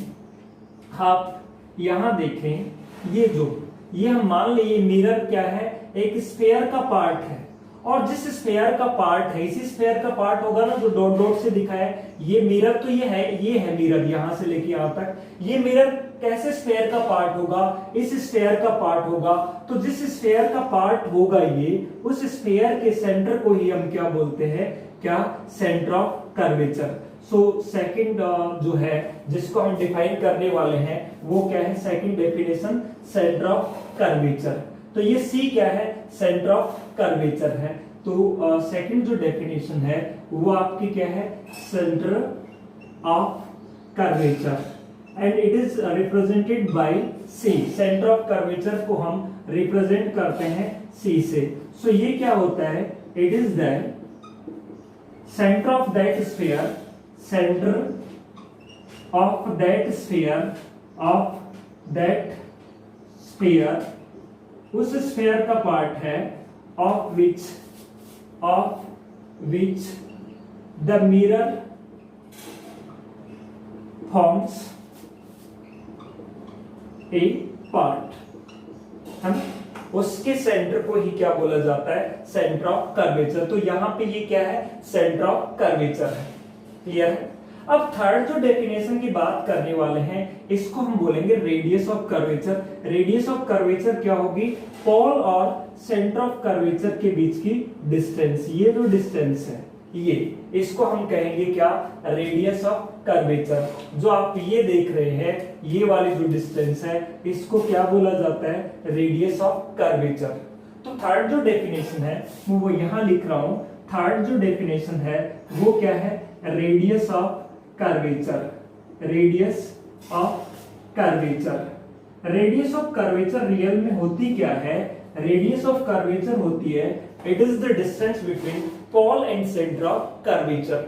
आप यहां देखें, ये हम मान लिए मिरर क्या है, एक स्फेयर का पार्ट है, और जिस स्फेयर का पार्ट है, इसी स्फेयर का पार्ट होगा ना जो डॉट डॉट से दिखा है, ये मिरर तो ये है मिरर, यहां से लेके यहां तक। ये मिरर कैसे स्फेयर का पार्ट होगा, इस स्फेयर का पार्ट होगा। तो जिस स्फेयर का पार्ट होगा ये, उस स्फेयर के सेंटर को ही हम क्या बोलते हैं, क्या, centre of curvature. So second जो है जिसको हम डिफाइन करने वाले हैं वो क्या है, second definition centre of curvature. तो ये सी क्या है, सेंटर ऑफ कर्वेचर है। तो सेकंड जो डेफिनेशन है वो आपकी क्या है, centre of curvature, and it is represented by C. Centre of curvature को हम रिप्रेजेंट करते हैं सी से। सो ये क्या होता है, it is the centre of that sphere, centre of that sphere, of that sphere, उस स्फीयर का पार्ट है of which the mirror forms a part, है ना? उसके सेंटर को ही क्या बोला जाता है, सेंटर ऑफ कर्वेचर। तो यहां पे ये क्या है, सेंटर ऑफ कर्वेचर है। क्लियर है? अब थर्ड जो डेफिनेशन की बात करने वाले हैं इसको हम बोलेंगे radius of curvature. Radius of curvature क्या होगी, पोल और सेंटर ऑफ कर्वेचर के बीच की डिस्टेंस। ये जो डिस्टेंस है ये, इसको हम कहेंगे क्या, रेडियस ऑफ कर्वेचर। जो आप ये देख रहे हैं ये वाली जो डिस्टेंस है इसको क्या बोला जाता है, रेडियस ऑफ कर्वेचर। तो थर्ड जो डेफिनेशन है वो यहां लिख रहा हूं। थर्ड जो डेफिनेशन है वो क्या है, radius of curvature. Radius of curvature, radius of curvature real में होती क्या है, रेडियस ऑफ कर्वेचर होती है, it is the distance between pole and centre of curvature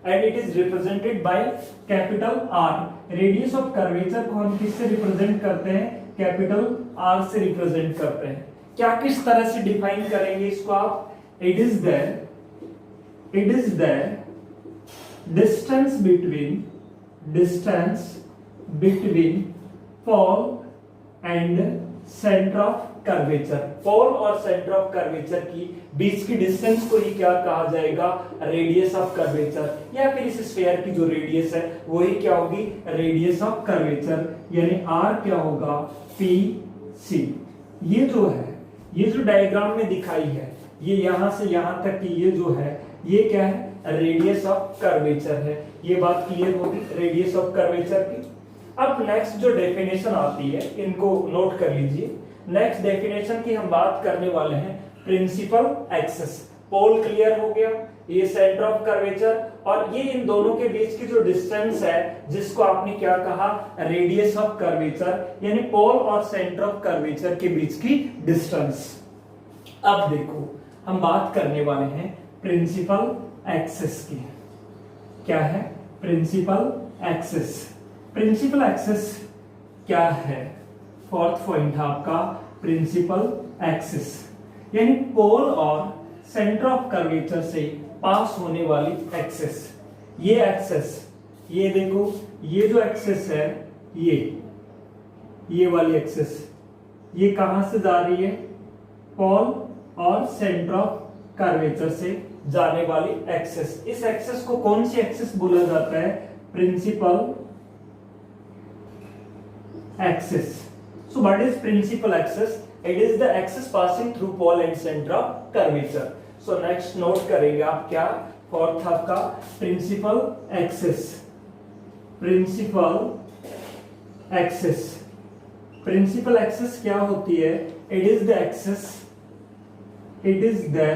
and it is represented by capital R. Radius of curvature को हम किससे represent करते हैं, कैपिटल आर से रिप्रेजेंट करते हैं। क्या किस तरह से डिफाइन करेंगे इसको आप, it is the distance between pole and center of curvature। पोल और सेंटर ऑफ कर्वेचर की बीच की डिस्टेंस को ही क्या कहा जाएगा, रेडियस ऑफ कर्वेचर, या फिर इस स्फीयर की जो रेडियस है वही क्या होगी, रेडियस ऑफ कर्वेचर, यानी आर क्या होगा, पी सी। ये जो है, ये जो डायग्राम में दिखाई है, ये यहां से यहां तक की ये जो है ये क्या है, रेडियस ऑफ कर्वेचर है। ये बात क्लियर होगी रेडियस ऑफ कर्वेचर की। अब नेक्स्ट जो डेफिनेशन आती है इनको नोट कर लीजिए। नेक्स्ट डेफिनेशन की हम बात करने वाले हैं प्रिंसिपल एक्सिस। पोल क्लियर हो गया, ये सेंटर ऑफ कर्वेचर, और ये इन दोनों के बीच की जो डिस्टेंस है जिसको आपने क्या कहा, रेडियस ऑफ कर्वेचर, यानी पोल और सेंटर ऑफ कर्वेचर के बीच की डिस्टेंस। अब देखो हम बात करने वाले हैं प्रिंसिपल एक्सिस की। क्या है, प्रिंसिपल एक्सिस। प्रिंसिपल एक्सिस क्या है, फोर्थ पॉइंट है आपका प्रिंसिपल एक्सिस, यानी पोल और सेंटर ऑफ कर्वेचर से पास होने वाली एक्सिस। ये एक्सिस, ये देखो, ये जो एक्सिस है ये वाली एक्सिस, ये कहां से जा रही है, पोल और सेंटर ऑफ कर्वेचर से जाने वाली एक्सिस। इस एक्सिस को कौन सी एक्सिस बोला जाता है, principal axis. So what is principal axis, it is the axis passing through pole and centre of curvature. So next note करेंगे आप क्या, फोर्थ आपका principal axis. Principal axis, principal axis क्या होती है, it is the axis, it is the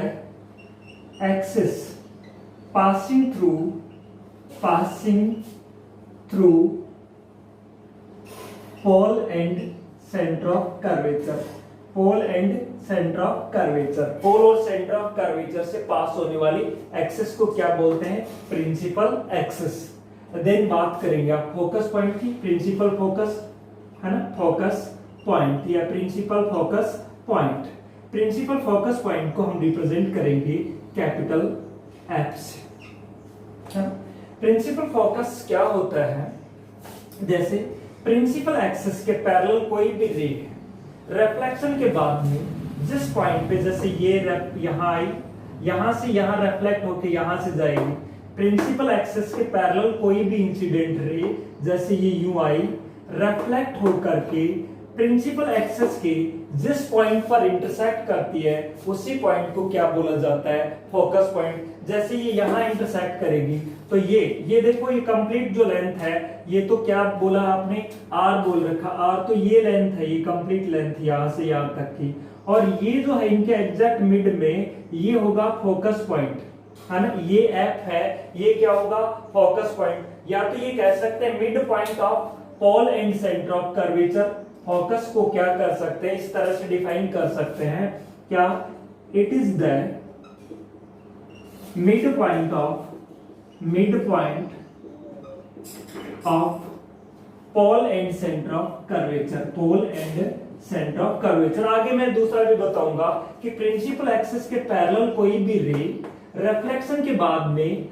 axis passing through pole and center of curvature। pole and center of curvature, pole और center of curvature से पास होने वाली axis को क्या बोलते हैं, प्रिंसिपल एक्सिस। देन बात करेंगे आप फोकस पॉइंट की, प्रिंसिपल फोकस है ना, फोकस पॉइंट या principal focus point. Principal focus point को हम रिप्रेजेंट करेंगे कैपिटल एफ से। प्रिंसिपल फोकस क्या होता है, जैसे प्रिंसिपल एक्सिस के पैरेलल कोई भी रे है, रिफ्लेक्शन के बाद में जिस पॉइंट पे, जैसे ये यहां आई, यहां से यहां रिफ्लेक्ट होके यहां से जाएगी, प्रिंसिपल एक्सिस के पैरेलल कोई भी इंसिडेंट रे, जैसे ये यूं आई, रिफ्लेक्ट होकर के प्रिंसिपल एक्सिस के जिस पॉइंट पर इंटरसेक्ट करती है उसी पॉइंट को क्या बोला जाता है, फोकस पॉइंट। जैसे ये यहाँ इंटरसेक्ट करेगी तो ये देखो, ये कंप्लीट जो लेंथ है, ये तो क्या बोला आपने, आर बोल रखा, आर तो ये लेंथ है, ये कंप्लीट लेंथ यहाँ से यहाँ तक की, और ये जो है इनके एग्जैक्ट मिड में ये होगा फोकस पॉइंट, है ना। ये एफ है, ये क्या होगा, फोकस पॉइंट, या तो ये कह सकते हैं mid point of pole and centre of curvature. Focus को क्या कर सकते हैं, इस तरह से डिफाइन कर सकते हैं, क्या, it is the mid point of pole and centre of curvature, pole and centre of curvature. आगे मैं दूसरा भी बताऊंगा कि प्रिंसिपल एक्सिस के पैरेलल कोई भी रे रिफ्लेक्शन के बाद में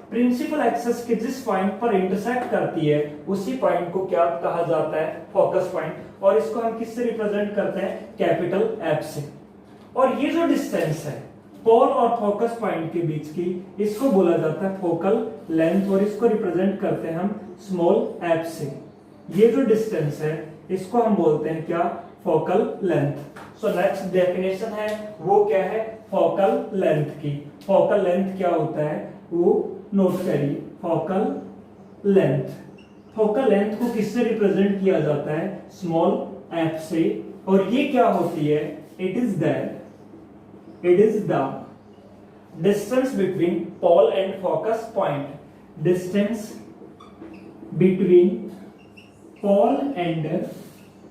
प्रिंसिपल एक्सिस के जिस पॉइंट पर इंटरसेक्ट करती है उसी पॉइंट को क्या कहा जाता है, फोकस पॉइंट। और इसको हम किससे रिप्रेजेंट करते हैं, कैपिटल एफ से। और ये जो डिस्टेंस है पोल और फोकस पॉइंट के बीच की, इसको बोला जाता है फोकल लेंथ, और इसको रिप्रेजेंट करते हैं हम स्मॉल एफ से। ये जो डिस्टेंस है इसको हम बोलते हैं क्या, focal length. So next definition है वो क्या है, फोकल लेंथ की। फोकल लेंथ क्या होता है वो नोट करिए, फोकल लेंथ। फोकल लेंथ को किससे रिप्रेजेंट किया जाता है, स्मॉल एफ से। और ये क्या होती है, it is the distance between pole and focus point, distance between pole and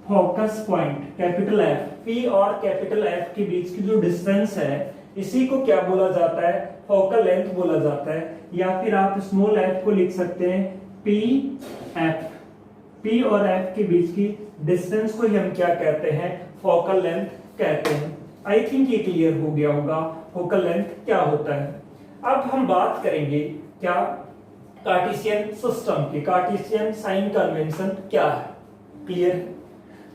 focus point, capital F. P और कैपिटल एफ के बीच की जो डिस्टेंस है इसी को क्या बोला जाता है, फोकल लेंथ बोला जाता है। या फिर आप स्मॉल एफ को लिख सकते हैं पी एफ। पी और एफ के बीच की डिस्टेंस को ही हम क्या कहते हैं, फोकल लेंथ कहते हैं। आई थिंक ये क्लियर हो गया होगा फोकल लेंथ क्या होता है। अब हम बात करेंगे क्या, कार्टेशियन सिस्टम की। कार्टेशियन साइन कन्वेंशन क्या है, क्लियर है।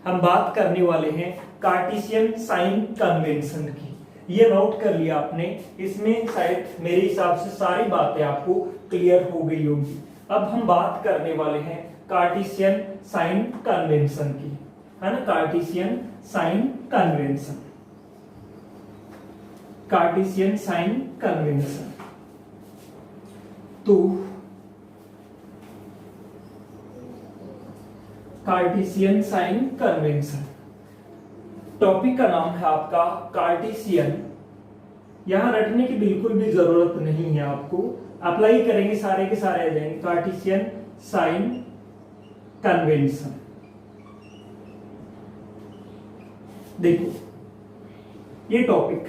हम बात करने वाले हैं कार्टेशियन साइन कन्वेंशन की। ये नोट कर लिया आपने, इसमें शायद मेरे हिसाब से सारी बातें आपको क्लियर हो गई होगी। अब हम बात करने वाले हैं कार्टेशियन साइन कन्वेंशन की, है ना। Cartesian sign convention, Cartesian sign convention. तो कार्टेशियन साइन कन्वेंशन, टॉपिक का नाम है आपका कार्टेशियन। यहां रटने की बिल्कुल भी जरूरत नहीं है, आपको अप्लाई करेंगे सारे के सारे आ जाएंगे। कार्टेशियन साइन कन्वेंशन, देखो ये टॉपिक,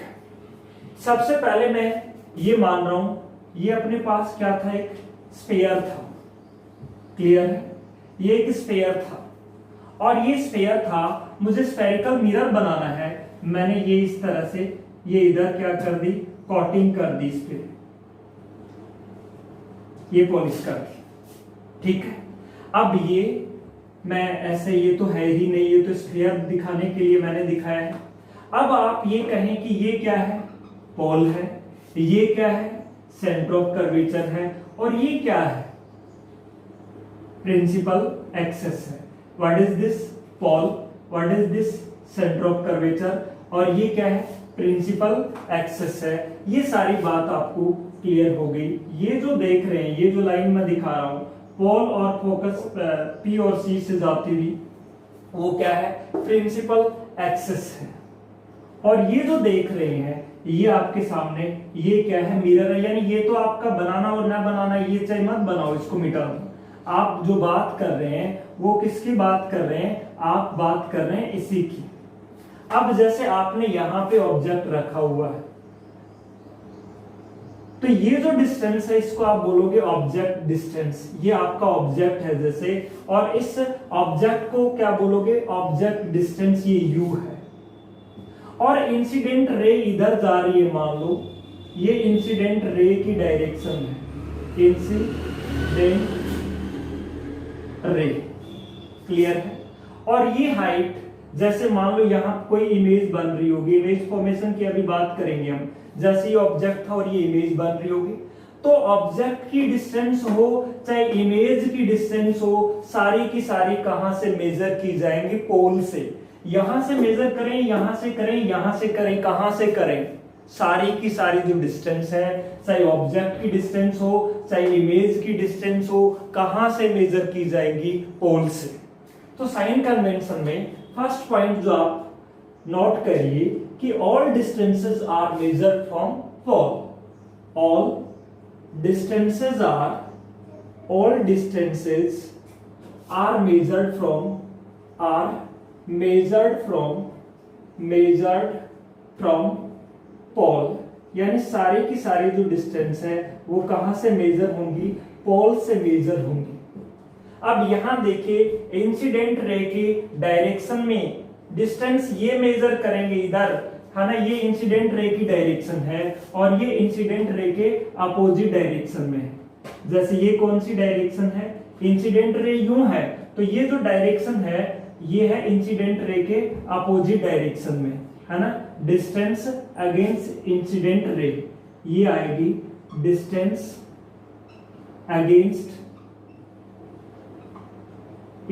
सबसे पहले मैं ये मान रहा हूं, ये अपने पास क्या था, एक स्फीयर था, क्लियर है। ये एक स्फीयर था और ये स्फीयर था, मुझे स्फेरिकल मिरर बनाना है। मैंने ये इस तरह से ये इधर क्या कर दी, कोटिंग कर दी, इस पे ये पॉलिश कर दी, ठीक है। अब ये मैं ऐसे, ये तो है ही नहीं, ये तो स्फीयर दिखाने के लिए मैंने दिखाया है। अब आप ये कहें कि ये क्या है, पोल है, ये क्या है, सेंटर ऑफ कर्वेचर है, और ये क्या है, प्रिंसिपल एक्सिस है। What is this, pole, what is this, centre of curvature, और ये क्या है, प्रिंसिपल एक्सिस है। ये सारी बात आपको क्लियर हो गई। ये जो देख रहे हैं, ये जो लाइन में दिखा रहा हूं, पोल और फोकस पी और सी से जाती हुई, वो क्या है, प्रिंसिपल एक्सिस है। और ये जो देख रहे हैं, ये आपके सामने, ये क्या है, मिरर है। यानी ये तो आपका बनाना और ना बनाना, ये चाहे मत बनाओ, इसको मिटा दो। आप जो बात कर रहे हैं वो किसकी बात कर रहे हैं, आप बात कर रहे हैं इसी की। अब जैसे आपने यहां पे ऑब्जेक्ट रखा हुआ है, तो ये जो डिस्टेंस है इसको आप बोलोगे ऑब्जेक्ट डिस्टेंस। ये आपका ऑब्जेक्ट है जैसे, और इस ऑब्जेक्ट को क्या बोलोगे, ऑब्जेक्ट डिस्टेंस, ये यू है। और इंसिडेंट रे इधर जा रही है, मान लो ये इंसिडेंट रे की डायरेक्शन है, इंसिडेंट रे, क्लियर है। और ये हाइट, जैसे मान लो यहां कोई इमेज बन रही होगी, इमेज फॉर्मेशन की अभी बात करेंगे हम। जैसे ये ऑब्जेक्ट था और ये इमेज बन रही होगी, तो ऑब्जेक्ट की डिस्टेंस हो चाहे इमेज की डिस्टेंस हो, सारी की सारी कहां से मेजर की जाएंगी? पोल से। यहां से मेजर करें, यहां से करें, यहां से करें, कहां से करें? सारी की सारी जो डिस्टेंस है, चाहे ऑब्जेक्ट की डिस्टेंस हो चाहे इमेज की डिस्टेंस हो, कहां से मेजर की जाएंगी? पोल से। तो साइन कन्वेंशन में फर्स्ट पॉइंट जो आप नोट करिए कि all distances are measured from pole. All distances are measured from pole, यानी सारी की सारी जो डिस्टेंस है वो कहां से मेजर होंगी? पोल से मेजर होंगी। अब यहां देखिए इंसिडेंट रे के डायरेक्शन में डिस्टेंस ये मेजर करेंगे इधर, है ना, ये इंसिडेंट रे की डायरेक्शन है और ये इंसिडेंट रे के अपोजिट डायरेक्शन में है। जैसे ये कौन सी डायरेक्शन है? इंसिडेंट रे यूं है, तो ये जो डायरेक्शन है ये है इंसिडेंट रे के अपोजिट डायरेक्शन में, है ना। डिस्टेंस अगेंस्ट इंसिडेंट रे, ये आएगी डिस्टेंस अगेंस्ट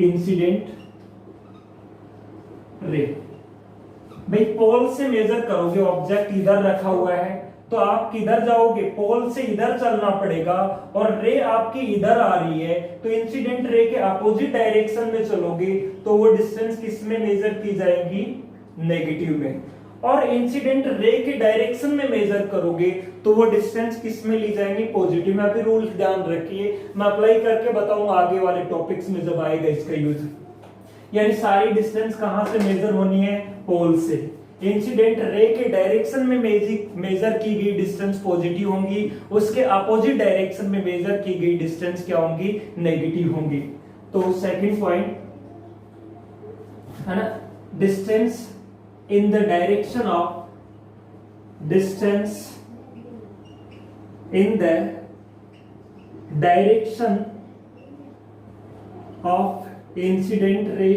इंसिडेंट रे। भाई पोल से मेजर करोगे, ऑब्जेक्ट इधर रखा हुआ है तो आप किधर जाओगे? पोल से इधर चलना पड़ेगा और रे आपकी इधर आ रही है तो इंसिडेंट रे के अपोजिट डायरेक्शन में चलोगे तो वो डिस्टेंस किस में मेजर की जाएगी? नेगेटिव में। और इंसिडेंट रे के डायरेक्शन में मेजर करोगे तो वो डिस्टेंस किस में ली जाएंगी? पॉजिटिव में। अभी रूल ध्यान रखिए, मैं अप्लाई करके बताऊंगा आगे वाले टॉपिक्स में जब आएगा इसका यूज। यानी सारी डिस्टेंस कहां से मेजर होनी है? पोल से। इंसिडेंट रे के डायरेक्शन में मेजर की गई डिस्टेंस पॉजिटिव होंगी, उसके अपोजिट डायरेक्शन में मेजर की गई डिस्टेंस क्या होंगी? नेगेटिव होंगी। तो सेकंड पॉइंट है ना, distance in the direction of incident ray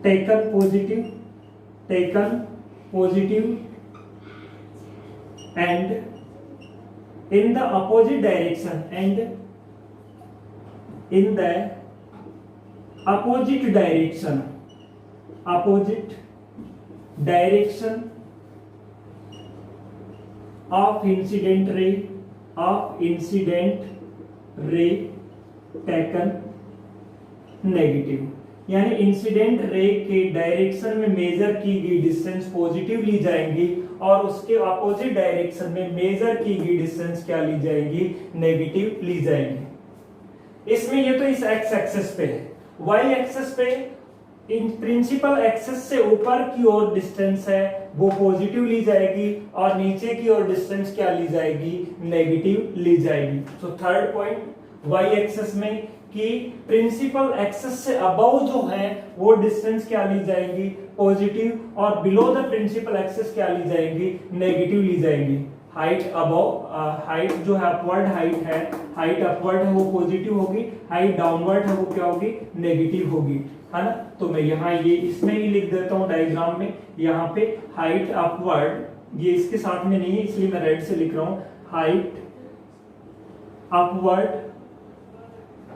taken positive and in the opposite direction of incident ray taken negative, यानी इंसिडेंट रे के डायरेक्शन में मेजर की गई डिस्टेंस पॉजिटिव ली जाएंगी और उसके अपोजिट डायरेक्शन में मेजर की गई डिस्टेंस क्या ली जाएंगी? नेगेटिव ली जाएंगी। इसमें ये तो इस एक्स एक्सिस पे है, वाई एक्सिस पे इन प्रिंसिपल एक्सिस से ऊपर की ओर डिस्टेंस है वो पॉजिटिव ली जाएगी और नीचे की ओर डिस्टेंस क्या ली जाएगी? नेगेटिव ली जाएगी। तो थर्ड पॉइंट वाई एक्सिस में कि प्रिंसिपल एक्सिस से अबव जो है वो डिस्टेंस क्या ली जाएगी? पॉजिटिव, और बिलो द प्रिंसिपल एक्सिस क्या ली जाएगी? नेगेटिव ली जाएगी। हाइट अबव, हाइट जो है अपवर्ड हाइट है, हाइट अपवर्ड है वो पॉजिटिव होगी, हाइट डाउनवर्ड है वो क्या होगी? नेगेटिव होगी, है ना। तो मैं यहाँ ये इसमें ही लिख देता हूँ डायग्राम में, यहाँ पे हाइट अपवर्ड, ये इसके साथ में नहीं है इसलिए मैं रेड से लिख रहा हूँ। हाइट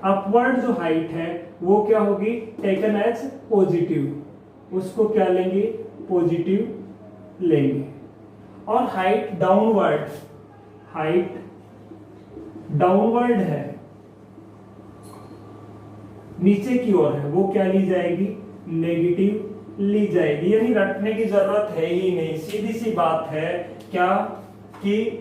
अपवर्ड जो हाइट है वो क्या होगी? टेकन एज पॉजिटिव, उसको क्या लेंगे? पॉजिटिव लेंगे। और हाइट डाउनवर्ड है, नीचे की ओर है, वो क्या ली जाएगी? नेगेटिव ली जाएगी। यानी रटने की जरूरत है ही नहीं, सीधी सी बात है क्या कि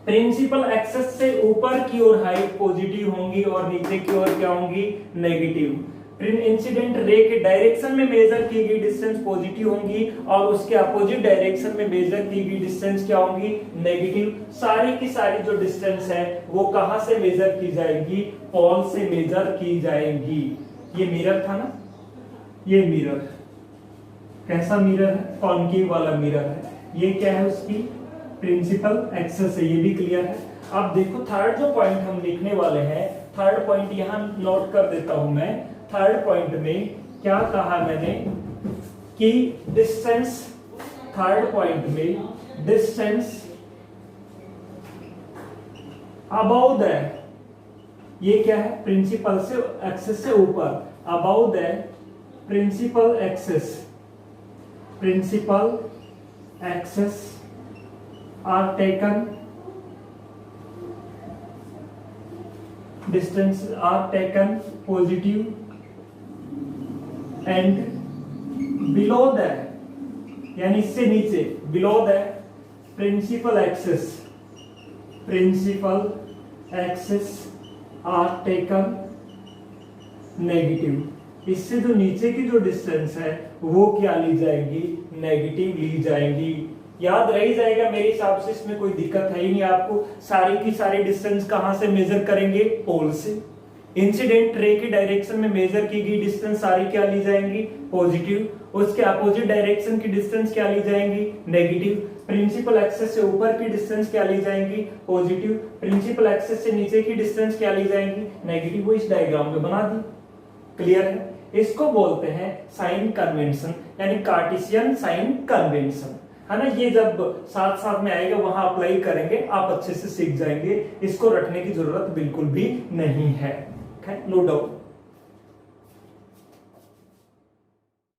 प्रिंसिपल एक्सिस से ऊपर की ओर हाइट पॉजिटिव होंगी और नीचे की ओर क्या होंगी? नेगेटिव। इंसिडेंट रे के डायरेक्शन में मेजर की गई डिस्टेंस पॉजिटिव होंगी और उसके अपोजिट डायरेक्शन में मेजर की गई डिस्टेंस क्या होंगी? नेगेटिव। सारी की सारी जो डिस्टेंस है वो कहां से मेजर की जाएगी? पोल से मेजर की जाएगी। ये मिरर था ना, ये मिरर कैसा मिरर है? कॉन्केव वाला मिरर है। ये क्या है? उसकी प्रिंसिपल एक्सिस है, ये भी क्लियर है। अब देखो थर्ड जो पॉइंट हम लिखने वाले हैं, थर्ड पॉइंट यहां नोट कर देता हूं मैं। थर्ड पॉइंट में क्या कहा मैंने कि डिस्टेंस, थर्ड पॉइंट में डिस्टेंस अबाउ द, ये क्या है, प्रिंसिपल से एक्सेस से ऊपर, above the principal axis, principal axis are taken, distance are taken positive, and below the, यानी इससे नीचे, below the principal axis, principal axis are taken negative, इससे जो नीचे की जो डिस्टेंस है वो क्या ली जाएगी, नेगेटिव ली जाएंगी। याद रह जाएगा मेरे हिसाब से, इसमें कोई दिक्कत है ही नहीं आपको। सारी की सारी डिस्टेंस कहां से मेजर करेंगे, पोल से। इंसिडेंट रे की डायरेक्शन में मेजर की गई डिस्टेंस सारी क्या ली जाएंगी, पॉजिटिव। उसके अपोजिट डायरेक्शन की डिस्टेंस क्या ली जाएंगी, नेगेटिव। प्रिंसिपल एक्सेस से ऊपर की डिस्टेंस क्या ली जाएंगी, पॉजिटिव। प्रिंसिपल एक्सेस से नीचे की डिस्टेंस क्या ली जाएंगी, नेगेटिव। वो इस डायग्राम में बना दी, क्लियर है। इसको बोलते हैं साइन कन्वेंशन, यानी कार्टेशियन साइन कन्वेंशन, है ना। ये जब साथ साथ में आएगा वहां अप्लाई करेंगे, आप अच्छे से सीख जाएंगे। इसको रखने की जरूरत बिल्कुल भी नहीं है, नो डाउट।